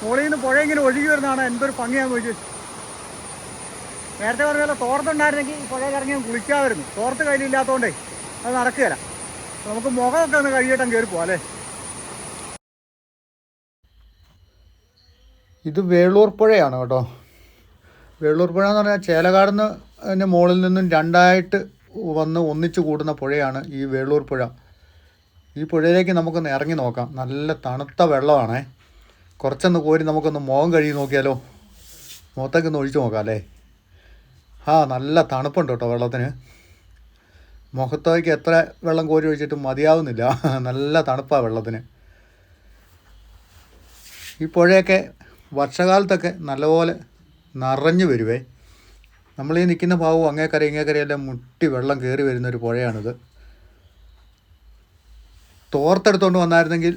മുകളിൽ നിന്ന് പുഴ ഇങ്ങനെ ഒഴുകി വരുന്നതാണ്. എന്തൊരു ഭംഗിയാന്ന് നോക്കി. നേരത്തെ പറഞ്ഞ പോലെ തോർത്തുണ്ടായിരുന്നെങ്കിൽ പുഴയിൽ ഇറങ്ങി കുളിക്കാമായിരുന്നു. തോർത്ത് കയ്യിലില്ലാത്തതുകൊണ്ടേ അത് നടക്കുകയില്ല. നമുക്ക് മുഖമൊക്കെ ഒന്ന് കഴുകിയിട്ടം കയറി പോവാം അല്ലേ. ഇത് വേളൂർ പുഴയാണ് കേട്ടോ. വേളൂർ പുഴ എന്ന് പറഞ്ഞാൽ ചേലക്കാടിന് മുകളിൽ നിന്നും രണ്ടായിട്ട് വന്ന് ഒന്നിച്ചു കൂടുന്ന പുഴയാണ് ഈ വേളൂർ പുഴ. ഈ പുഴയിലേക്ക് നമുക്കൊന്ന് ഇറങ്ങി നോക്കാം. നല്ല തണുത്ത വെള്ളമാണേ. കുറച്ചൊന്ന് കോരി നമുക്കൊന്ന് മുഖം കഴുകി നോക്കിയാലോ. മുഖത്തേക്കൊന്ന് ഒഴിച്ച് നോക്കാം അല്ലേ. നല്ല തണുപ്പുണ്ട് കേട്ടോ വെള്ളത്തിന്. മുഖത്തേക്ക് എത്ര വെള്ളം കോരി ഒഴിച്ചിട്ടും മതിയാവുന്നില്ല. നല്ല തണുപ്പാണ് വെള്ളത്തിന്. ഈ പുഴയൊക്കെ വർഷകാലത്തൊക്കെ നല്ലപോലെ നിറഞ്ഞു വരുവേ. നമ്മളീ നിൽക്കുന്ന ഭാഗവും അങ്ങേക്കര ഇങ്ങേക്കരയെല്ലാം മുട്ടി വെള്ളം കയറി വരുന്നൊരു പുഴയാണിത്. തോർത്തെടുത്തുകൊണ്ട് വന്നായിരുന്നെങ്കിൽ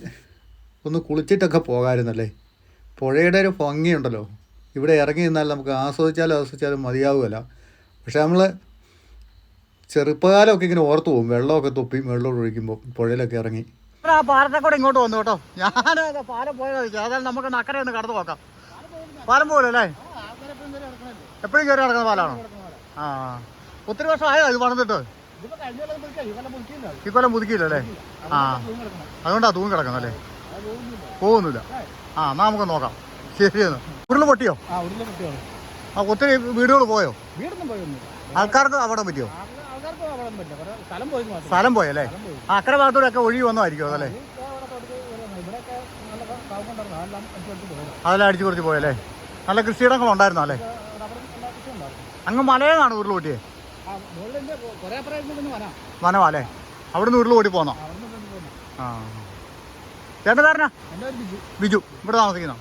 ഒന്ന് കുളിച്ചിട്ടൊക്കെ പോകാമായിരുന്നല്ലേ. പുഴയുടെ ഒരു ഭംഗിയുണ്ടല്ലോ. ഇവിടെ ഇറങ്ങി നിന്നാൽ നമുക്ക് ആസ്വദിച്ചാലും മതിയാവുകയില്ല. പക്ഷെ നമ്മൾ ചെറുപ്പകാലമൊക്കെ ഇങ്ങനെ ഓർത്ത് പോകും. വെള്ളമൊക്കെ തൊപ്പി വെള്ളം ഒഴിക്കുമ്പോൾ പുഴയിലൊക്കെ ഇറങ്ങി. ആ പാലത്തെ കൂടെ ഇങ്ങോട്ട് വന്നു കേട്ടോ. ഞാൻ പാലം പോയത് ഏതായാലും നമുക്ക് അക്കരെ ഒന്ന് കടന്നു നോക്കാം. പാലം പോലല്ലേ, എപ്പോഴും കയറി നടക്കുന്ന പാലമാണോ? ഒത്തിരി വർഷമായോ ഇത് പണിതിട്ട്? ഈ കൊല്ലം പുതുക്കിയില്ലല്ലേ? അതുകൊണ്ടാ തൂങ്ങി കിടക്കുന്നല്ലേ, പോകുന്നില്ല. എന്നാ നമുക്ക് നോക്കാം. ശരിയെന്ന്. ഉരുള് പൊട്ടിയോ? ഒത്തിരി വീടുകൾ പോയോ? ആൾക്കാർക്ക് അവിടെ പറ്റിയോ? സ്ഥലം പോയല്ലേ? അക്കരെ ഭാഗത്തൂടെ ഒക്കെ ഒഴുകി വന്നതായിരിക്കും അതല്ലേ? അതെല്ലാം അടിച്ചു കുറച്ച് പോയല്ലേ? നല്ല കൃഷിയിടങ്ങളുണ്ടായിരുന്നോ അല്ലേ? അങ്ങ് മലയെന്നാണ് ഉരുള് പൊട്ടിയേ? വനമാല്ലേ? അവിടുന്ന് ഉരുള് പൊട്ടി പോന്നോ? ചേട്ടൻ പേരനാ? ബിജു. ഇവിടെ താമസിക്കുന്നോ?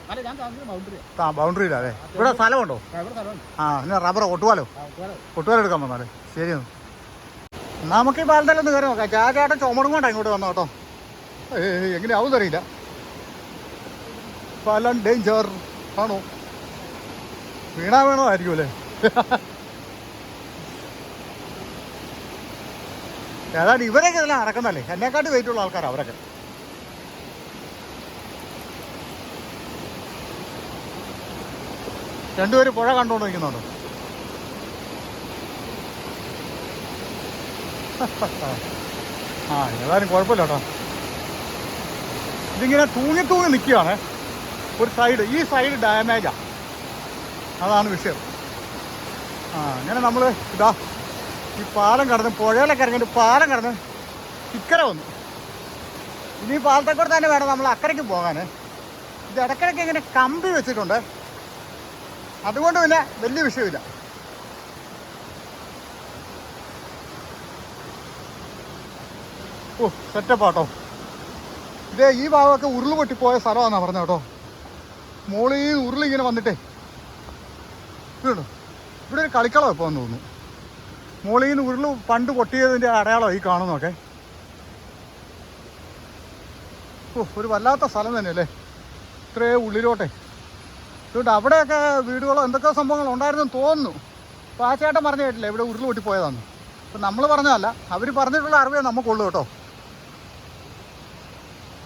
ബൗണ്ടറിയിലല്ലേ? ഇവിടെ സ്ഥലമുണ്ടോ? പിന്നെ റബ്ബറോ ഒട്ടുപാലോ? ഒട്ടുപാലം എടുക്കാൻ വന്നാലേ. ശരി, നമുക്ക് ഈ പാലത്തിലൊന്ന് കയറി നോക്കാം. ചേട്ടൻ ചുമടും കൊണ്ടാണ് ഇങ്ങോട്ട് വന്നോ കേട്ടോ. എങ്ങനെയാവും അറിയില്ല. പാലം ഡേഞ്ചർ ആണോ? വീണാ വേണോ ആയിരിക്കും അല്ലേ? ഏതാണ്ട് ഇവരൊക്കെ ഇതെല്ലാം നടക്കുന്നല്ലേ. എന്നെക്കാട്ടി വെയിറ്റുള്ള ആൾക്കാരാണ് അവരൊക്കെ. രണ്ടുപേരും പുഴ കണ്ടുകൊണ്ട് നിൽക്കുന്നുണ്ട്. ഏതായാലും കുഴപ്പമില്ല കേട്ടോ. ഇതിങ്ങനെ തൂങ്ങി നിൽക്കുകയാണ്. ഒരു സൈഡ്, ഈ സൈഡ് ഡാമേജാണ്. അതാണ് വിഷയം. അങ്ങനെ നമ്മൾ ഇതാ ഈ പാലം കടന്ന് പുഴയിലൊക്കെ ഇറങ്ങിയിട്ട് പാലം കടന്ന് ഇക്കരെ വന്നു. ഇനി ഈ പാലത്തെ കൂടെ തന്നെ വേണം നമ്മൾ അക്കരയ്ക്ക് പോകാൻ. ഇത് ഇടയ്ക്കിടയ്ക്ക് ഇങ്ങനെ കമ്പി വെച്ചിട്ടുണ്ട്. അതുകൊണ്ട് പിന്നെ വലിയ വിഷയമില്ല. സെറ്റപ്പാട്ടോ. ഇതേ ഈ ഭാഗമൊക്കെ ഉരുള് പൊട്ടിപ്പോയ സ്ഥലമാണെന്നാണ് പറഞ്ഞത് കേട്ടോ. മോളിൽ ഉരുളിങ്ങനെ വന്നിട്ടേ ഇതുണ്ട്. ഇവിടെ ഒരു കളിക്കളം ഇപ്പോൾ എന്ന് തോന്നുന്നു. മോളിൽ നിന്ന് ഉരുള് പണ്ട് പൊട്ടിയതിൻ്റെ അടയാളം ഈ കാണുന്നൊക്കെ. ഒരു വല്ലാത്ത സ്ഥലം തന്നെയല്ലേ, ഇത്രേ ഉള്ളിലോട്ടെ. അതുകൊണ്ട് അവിടെയൊക്കെ വീടുകളോ എന്തൊക്കെ സംഭവങ്ങൾ ഉണ്ടായിരുന്നെന്ന് തോന്നുന്നു. അപ്പോൾ ആ ചേട്ടൻ പറഞ്ഞു കേട്ടില്ല ഇവിടെ ഉരുള് പൊട്ടിപ്പോയതാന്ന്. അപ്പം നമ്മൾ പറഞ്ഞതല്ല, അവർ പറഞ്ഞിട്ടുള്ള അറിവേ നമുക്കുള്ളൂ കേട്ടോ.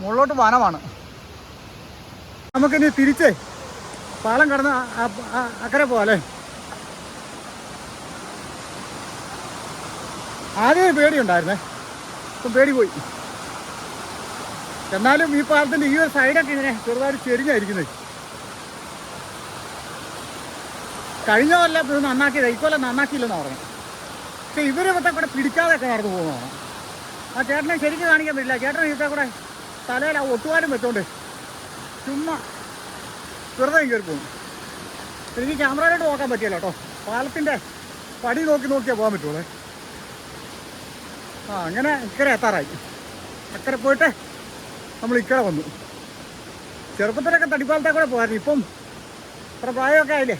മുകളിലോട്ട് വനമാണ്. നമുക്കിനി തിരിച്ചേ പാലം കടന്ന് അക്കരെ പോവാല്ലേ. ആദ്യം പേടിയുണ്ടായിരുന്നേ, ഇപ്പം പേടി പോയി. എന്നാലും ഈ പാലത്തിൻ്റെ ഈ ഒരു സൈഡൊക്കെ ഇങ്ങനെ ചെറുതായിട്ട് ചെരിഞ്ഞായിരിക്കുന്നത്. കഴിഞ്ഞ കൊല്ലം ഇത് നന്നാക്കിയത്, ഇക്കൊല്ലം നന്നാക്കിയില്ലെന്ന് പറഞ്ഞു. പക്ഷെ ഇവർ ഇവിടുത്തെ കൂടെ പിടിക്കാതെയൊക്കെ നടന്നു പോകുന്നതാണ്. ആ ചേട്ടനെ ശരിക്കും കാണിക്കാൻ പറ്റില്ല. ചേട്ടൻ ഇവിടുത്തെ കൂടെ തലയിൽ ആ ഒട്ടുവാലും വെച്ചോണ്ട് ചുമ്മാ വെറുതെ കയറി പോകും. എനിക്ക് ക്യാമറയിലോട്ട് നോക്കാൻ പറ്റിയല്ലോ കേട്ടോ. പാലത്തിൻ്റെ പടി നോക്കിയാൽ പോകാൻ പറ്റുള്ളൂ. അങ്ങനെ ഇക്കരെ എത്താറായി. അക്കരെ പോയിട്ട് നമ്മൾ ഇക്കരെ വന്നു. ചെറുപ്പത്തിലൊക്കെ തടിപ്പാലത്തെ കൂടെ പോകാറുണ്ട്. ഇപ്പം ഇത്ര പ്രായമൊക്കെ ആയില്ലേ.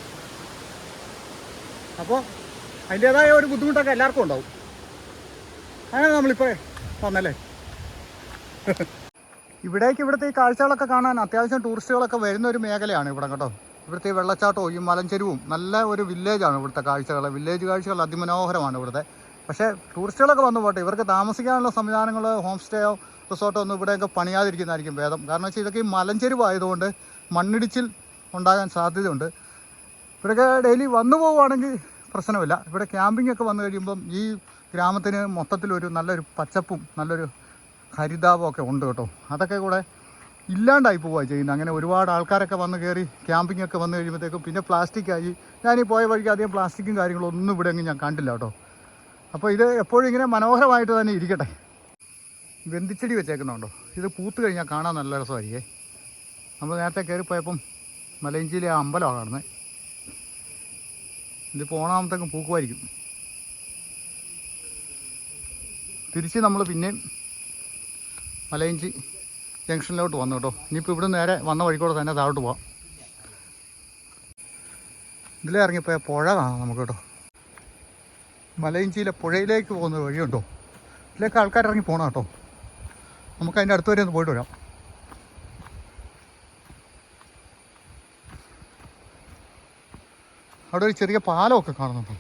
അപ്പോൾ അതിൻ്റേതായ ഒരു ബുദ്ധിമുട്ടൊക്കെ എല്ലാവർക്കും ഉണ്ടാവും. അങ്ങനെ നമ്മളിപ്പോഴേ വന്നല്ലേ. ഇവിടുത്തെ ഈ കാഴ്ചകളൊക്കെ കാണാൻ അത്യാവശ്യം ടൂറിസ്റ്റുകളൊക്കെ വരുന്ന ഒരു മേഖലയാണ് ഇവിടെ കേട്ടോ. ഇവിടുത്തെ ഈ വെള്ളച്ചാട്ടവും ഈ മലഞ്ചെരുവും നല്ല ഒരു വില്ലേജാണ് ഇവിടുത്തെ കാഴ്ചകൾ. വില്ലേജ് കാഴ്ചകൾ അതിമനോഹരമാണ് ഇവിടുത്തെ. പക്ഷേ ടൂറിസ്റ്റുകളൊക്കെ വന്നു പോട്ടെ, ഇവർക്ക് താമസിക്കാനുള്ള സംവിധാനങ്ങൾ ഹോം സ്റ്റേയോ റിസോർട്ടോ ഒന്നും ഇവിടെയൊക്കെ പണിയാതിരിക്കുന്നതായിരിക്കും ഭേദം. കാരണം വെച്ചാൽ ഇതൊക്കെ ഈ മലഞ്ചെരുവായതുകൊണ്ട് മണ്ണിടിച്ചിൽ ഉണ്ടാകാൻ സാധ്യതയുണ്ട്. ഇവിടെയൊക്കെ ഡെയിലി വന്നു പോവുകയാണെങ്കിൽ പ്രശ്നമില്ല. ഇവിടെ ക്യാമ്പിംഗ് ഒക്കെ വന്നു കഴിയുമ്പം ഈ ഗ്രാമത്തിന് മൊത്തത്തിലൊരു നല്ലൊരു പച്ചപ്പും നല്ലൊരു ഹരിതാപവും ഒക്കെ ഉണ്ട് കേട്ടോ. അതൊക്കെ കൂടെ ഇല്ലാണ്ടായി പോവുക ചെയ്യുന്നത്. അങ്ങനെ ഒരുപാട് ആൾക്കാരൊക്കെ വന്ന് കയറി ക്യാമ്പിംഗ് ഒക്കെ വന്നു കഴിയുമ്പോഴത്തേക്കും പിന്നെ പ്ലാസ്റ്റിക്കായി. ഞാനീ പോയ വഴിക്ക് അധികം പ്ലാസ്റ്റിക്കും കാര്യങ്ങളും ഒന്നും ഇവിടെ എങ്ങും ഞാൻ കണ്ടില്ല കേട്ടോ. അപ്പോൾ ഇത് എപ്പോഴും ഇങ്ങനെ മനോഹരമായിട്ട് തന്നെ ഇരിക്കട്ടെ. ബന്ധിച്ചെടി വെച്ചേക്കുന്നുണ്ടോ? ഇത് പൂത്ത് കഴിഞ്ഞാൽ കാണാൻ നല്ല രസമായിരിക്കേ. നമ്മൾ നേരത്തെ കയറിപ്പോയപ്പം മലയിഞ്ചിയിലെ ആ അമ്പലമാണ് കാണുന്നത്. ഇതിപ്പോൾ ഓണാകുമ്പോഴത്തേക്കും പൂക്കുമായിരിക്കും. തിരിച്ച് നമ്മൾ പിന്നെയും മലയിഞ്ചി ജംഗ്ഷനിലോട്ട് വന്നു കേട്ടോ. ഇനിയിപ്പോൾ ഇവിടെ നേരെ വന്ന വഴിക്കൂടെ തന്നെ താഴോട്ട് പോവാം. ഇതിലേ ഇറങ്ങിപ്പോയാൽ പുഴ കാണാം നമുക്ക് കേട്ടോ. മലയിഞ്ചിയിലെ പുഴയിലേക്ക് പോകുന്ന വഴിയുണ്ടോ? ഇതിലേക്ക് ആൾക്കാർ ഇറങ്ങി പോകണം കേട്ടോ. നമുക്ക് അതിൻ്റെ അടുത്ത് വരെ ഒന്ന് പോയിട്ട് വരാം. അവിടെ ഒരു ചെറിയ പാലമൊക്കെ കാണുന്നുണ്ടോ?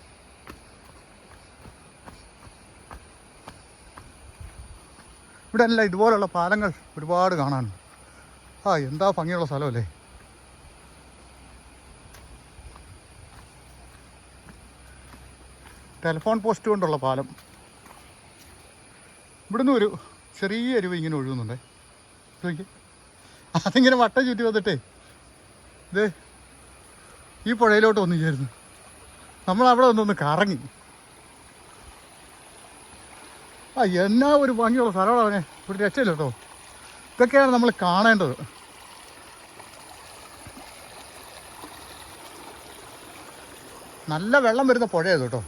ഇവിടെ അല്ല ഇതുപോലുള്ള പാലങ്ങൾ ഒരുപാട് കാണാനുണ്ട്. എന്താ ഭംഗിയുള്ള സ്ഥലമല്ലേ. ടെലിഫോൺ പോസ്റ്റ് കൊണ്ടുള്ള പാലം. ഇവിടുന്ന് ഒരു ചെറിയ അരുവ ഇങ്ങനെ ഒഴുകുന്നുണ്ടേ. അതിങ്ങനെ വട്ടം ചുറ്റി വന്നിട്ടേ ഇത് ഈ പുഴയിലോട്ട് വന്നു ചേരുന്നു. നമ്മളവിടെ വന്നൊന്ന് കറങ്ങി. എന്നാ ഒരു ഭംഗിയുള്ള സ്ഥലമാണ് അവനെ. ഒരു രക്ഷയില്ല കേട്ടോ. ഇതൊക്കെയാണ് നമ്മൾ കാണേണ്ടത്. നല്ല വെള്ളം വരുന്ന പുഴയത് കേട്ടോ.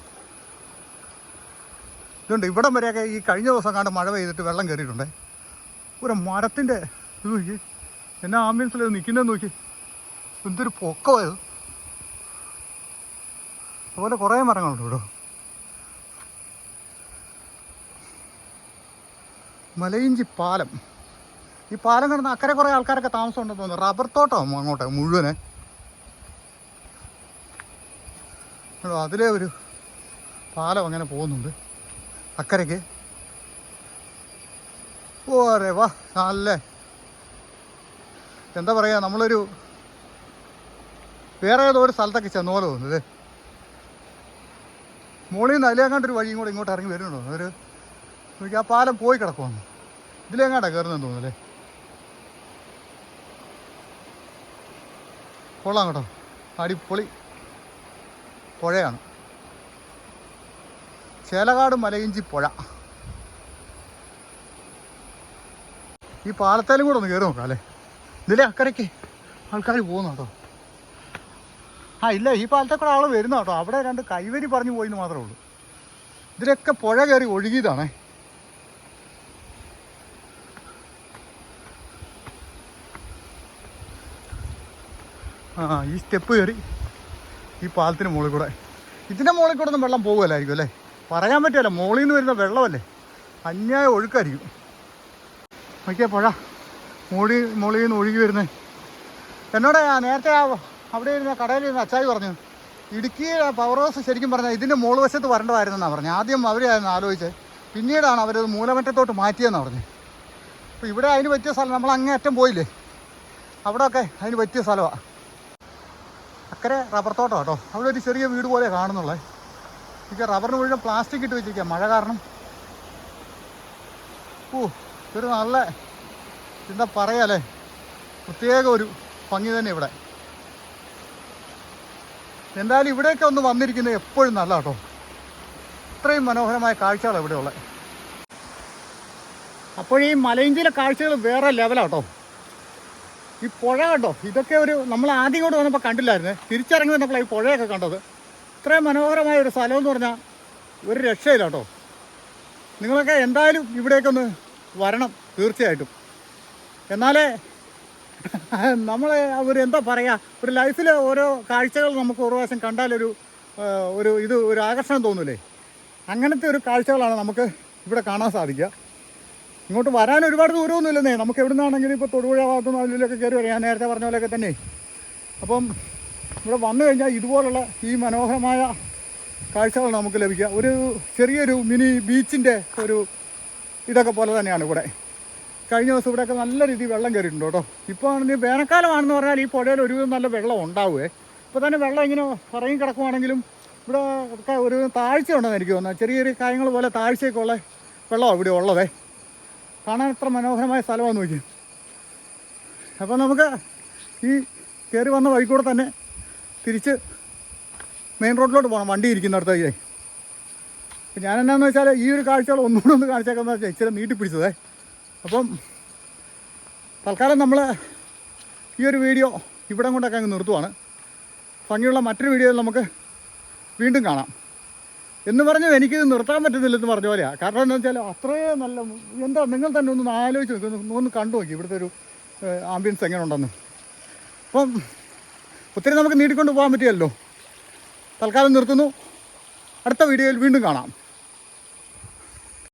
ഇതുണ്ട് ഇവിടം വരെയൊക്കെ ഈ കഴിഞ്ഞ ദിവസം കണ്ട് മഴ പെയ്തിട്ട് വെള്ളം കയറിയിട്ടുണ്ടേ. ഒരു മരത്തിൻ്റെ ഇത് നോക്കി, എന്നാ ആംബുലൻസിൽ നിൽക്കുന്നതെന്ന് നോക്കി. എന്തൊരു പൊക്കമായത്. അതുപോലെ കുറേ മരങ്ങളുണ്ട് കേട്ടോ. മലയിഞ്ചി പാലം. ഈ പാലം കിടന്ന് അക്കരെ കുറേ ആൾക്കാരൊക്കെ താമസം ഉണ്ടെന്ന് തോന്നുന്നു. റബ്ബർ തോട്ടം അങ്ങോട്ട് മുഴുവനെ. അതിലെ ഒരു പാലം അങ്ങനെ പോകുന്നുണ്ട് അക്കരയ്ക്ക്. ഓരേ വാ, നല്ല എന്താ പറയുക, നമ്മളൊരു വേറെ ഏതോ ഒരു സ്ഥലത്തൊക്കെ ചെന്ന പോലെ തോന്നുന്നത്. മുകളിൽ നിന്ന് അതിലേങ്ങാണ്ടൊരു വഴിയും കൂടെ ഇങ്ങോട്ട് ഇറങ്ങി വരുന്നുണ്ടോ? ഒരു ആ പാലം പോയി കിടക്കുവാണ്. ഇതിലെങ്ങാണ്ടാണ് കയറുന്നതെന്ന് തോന്നുന്നല്ലേ. കൊള്ളാം കേട്ടോ. അടിപൊളി പുഴയാണ്. ചേലക്കാട് മലയിഞ്ചി പുഴ. ഈ പാലത്തേലും കൂടെ ഒന്ന് കയറി നോക്കാം അല്ലേ. ഇതിലെ അക്കരയ്ക്ക് ആൾക്കാർ പോകുന്നു കേട്ടോ. ഇല്ല, ഈ പാലത്തെ കൂടെ ആൾ വരുന്ന കേട്ടോ. അവിടെ രണ്ട് കൈവരി പറഞ്ഞു പോയിന്ന് മാത്രമേ ഉള്ളൂ. ഇതിലൊക്കെ പുഴ കയറി ഒഴുകിയതാണേ. ഈ സ്റ്റെപ്പ് കയറി ഈ പാലത്തിന് മുകളിൽ കൂടെ. ഇതിൻ്റെ മുകളിൽ കൂടെ ഒന്നും വെള്ളം പോകുമല്ലായിരിക്കും അല്ലേ. പറയാൻ പറ്റില്ല. മുകളിൽ നിന്ന് വരുന്ന വെള്ളമല്ലേ, അന്യായ ഒഴുക്കായിരിക്കും. നോക്കിയാൽ പുഴ മുകളിൽ നിന്ന് ഒഴുകി വരുന്നത്. എന്നോട് നേരത്തെ അവിടെ ഇരുന്ന കടയിലിരുന്ന അച്ചായി പറഞ്ഞു, ഇടുക്കി പവർ ഹൗസ് ശരിക്കും പറഞ്ഞാൽ ഇതിൻ്റെ മുകൾ വശത്ത് വരേണ്ടതായിരുന്നെന്നാണ് പറഞ്ഞു. ആദ്യം അവരായിരുന്നു ആലോചിച്ചത്. പിന്നീടാണ് അവരത് മൂലമറ്റത്തോട്ട് മാറ്റിയെന്ന് പറഞ്ഞു. അപ്പോൾ ഇവിടെ അതിന് പറ്റിയ സ്ഥലം, നമ്മൾ അങ്ങേ അറ്റം പോയില്ലേ, അവിടെയൊക്കെ അതിന് പറ്റിയ സ്ഥലമാണ്. അക്കരെ റബ്ബർ തോട്ടം കേട്ടോ. അവിടെ ഒരു ചെറിയ വീട് പോലെ കാണുന്നുള്ളത്. എനിക്ക് റബ്ബറിന് മുഴുവൻ പ്ലാസ്റ്റിക് ഇട്ട് വെച്ചിരിക്കുക മഴ കാരണം. ഒരു നല്ല എന്താ പറയാല്ലേ, പ്രത്യേക ഒരു ഭംഗി തന്നെ ഇവിടെ. എന്തായാലും ഇവിടെയൊക്കെ ഒന്ന് വന്നിരിക്കുന്നത് എപ്പോഴും നല്ല കേട്ടോ. ഇത്രയും മനോഹരമായ കാഴ്ചകളാണ് ഇവിടെ ഉള്ളത്. അപ്പോൾ ഈ മലയിഞ്ചിയിലെ കാഴ്ചകൾ വേറെ ലെവലാട്ടോ. ഈ പുഴ കണ്ടോ, ഇതൊക്കെ നമ്മൾ ആദ്യം കൊണ്ട് വന്നപ്പോൾ കണ്ടില്ലായിരുന്നേ. തിരിച്ചിറങ്ങി വന്നപ്പോൾ ഈ പുഴയൊക്കെ കണ്ടത്. ഇത്രയും മനോഹരമായ ഒരു സ്ഥലം എന്ന് പറഞ്ഞാൽ ഒരു രക്ഷയില്ല കേട്ടോ. നിങ്ങളൊക്കെ എന്തായാലും ഇവിടേക്കൊന്ന് വരണം തീർച്ചയായിട്ടും. എന്നാലേ നമ്മളെ എന്താ പറയുക, ഒരു ലൈഫിൽ ഓരോ കാഴ്ചകൾ നമുക്ക് ഒരു പ്രാവശ്യം കണ്ടാലൊരു ഒരു ആകർഷണം തോന്നൂലേ. അങ്ങനത്തെ ഒരു കാഴ്ചകളാണ് നമുക്ക് ഇവിടെ കാണാൻ സാധിക്കുക. ഇങ്ങോട്ട് വരാൻ ഒരുപാട് ദൂരമൊന്നുമില്ലെന്നേ. നമുക്ക് എവിടെ നിന്നാണെങ്കിലും ഇപ്പോൾ തൊടുപുഴ ഭാഗത്തുനിന്ന് അതിലൊക്കെ കയറി വരാം. ഞാൻ നേരത്തെ പറഞ്ഞ പോലെയൊക്കെ തന്നെ. അപ്പം ഇവിടെ വന്നു കഴിഞ്ഞാൽ ഇതുപോലുള്ള ഈ മനോഹരമായ കാഴ്ചകൾ നമുക്ക് ലഭിക്കുക. ഒരു ചെറിയൊരു മിനി ബീച്ചിൻ്റെ ഇതൊക്കെ പോലെ തന്നെയാണ് ഇവിടെ. കഴിഞ്ഞ ദിവസം ഇവിടെയൊക്കെ നല്ല രീതിയിൽ വെള്ളം കയറിയിട്ടുണ്ട് കേട്ടോ. ഇപ്പോൾ ആണെങ്കിൽ വേനൽക്കാലമാണെന്ന് പറഞ്ഞാൽ ഈ പുഴയിൽ ഒരുവിധം നല്ല വെള്ളം ഉണ്ടാവുമേ. ഇപ്പോൾ തന്നെ വെള്ളം ഇങ്ങനെ ഇറങ്ങി കിടക്കുവാണെങ്കിലും ഇവിടെ ഒക്കെ ഒരു താഴ്ച ഉണ്ടെന്ന് എനിക്ക് തോന്നുന്നത്. ചെറിയ കാര്യങ്ങൾ പോലെ താഴ്ചയൊക്കെ ഉള്ള വെള്ളമാണ് ഇവിടെ ഉള്ളതേ. കാണാൻ എത്ര മനോഹരമായ സ്ഥലമാണെന്ന് നോക്കി. അപ്പോൾ നമുക്ക് ഈ കയറി വന്ന വഴി കൂടെ തന്നെ തിരിച്ച് മെയിൻ റോഡിലോട്ട് പോകണം, വണ്ടി ഇരിക്കുന്നിടത്തേക്ക്. അപ്പം ഞാൻ എന്നാന്ന് വെച്ചാൽ ഈ ഒരു കാഴ്ചകൾ ഒന്നുകൂടെ ഒന്ന് കാണിച്ചേക്കാന്ന് വെച്ചാൽ ഇച്ചിരി നീട്ടിപ്പിടിച്ചതേ. അപ്പം തൽക്കാലം നമ്മൾ ഈ ഒരു വീഡിയോ ഇവിടെ കൊണ്ടൊക്കെ അങ്ങ് നിർത്തുവാണ്. ഭംഗിയുള്ള മറ്റൊരു വീഡിയോയിൽ നമുക്ക് വീണ്ടും കാണാം. എന്ന് പറഞ്ഞു എനിക്കിത് നിർത്താൻ പറ്റുന്നില്ലെന്ന് പറഞ്ഞ പോലെയാണ്. കാരണം എന്താ വെച്ചാൽ അത്രയും നല്ല എന്താ, നിങ്ങൾ തന്നെ ഒന്ന് ആലോചിച്ച് ഒന്ന് കണ്ടു നോക്കി ഇവിടുത്തെ ഒരു ആംബിയൻസ് എങ്ങനെ ഉണ്ടെന്ന്. അപ്പം ഒത്തിരി നമുക്ക് നീട്ടിക്കൊണ്ട് പോകാൻ പറ്റിയല്ലോ. തൽക്കാലം നിർത്തുന്നു. അടുത്ത വീഡിയോയിൽ വീണ്ടും കാണാം.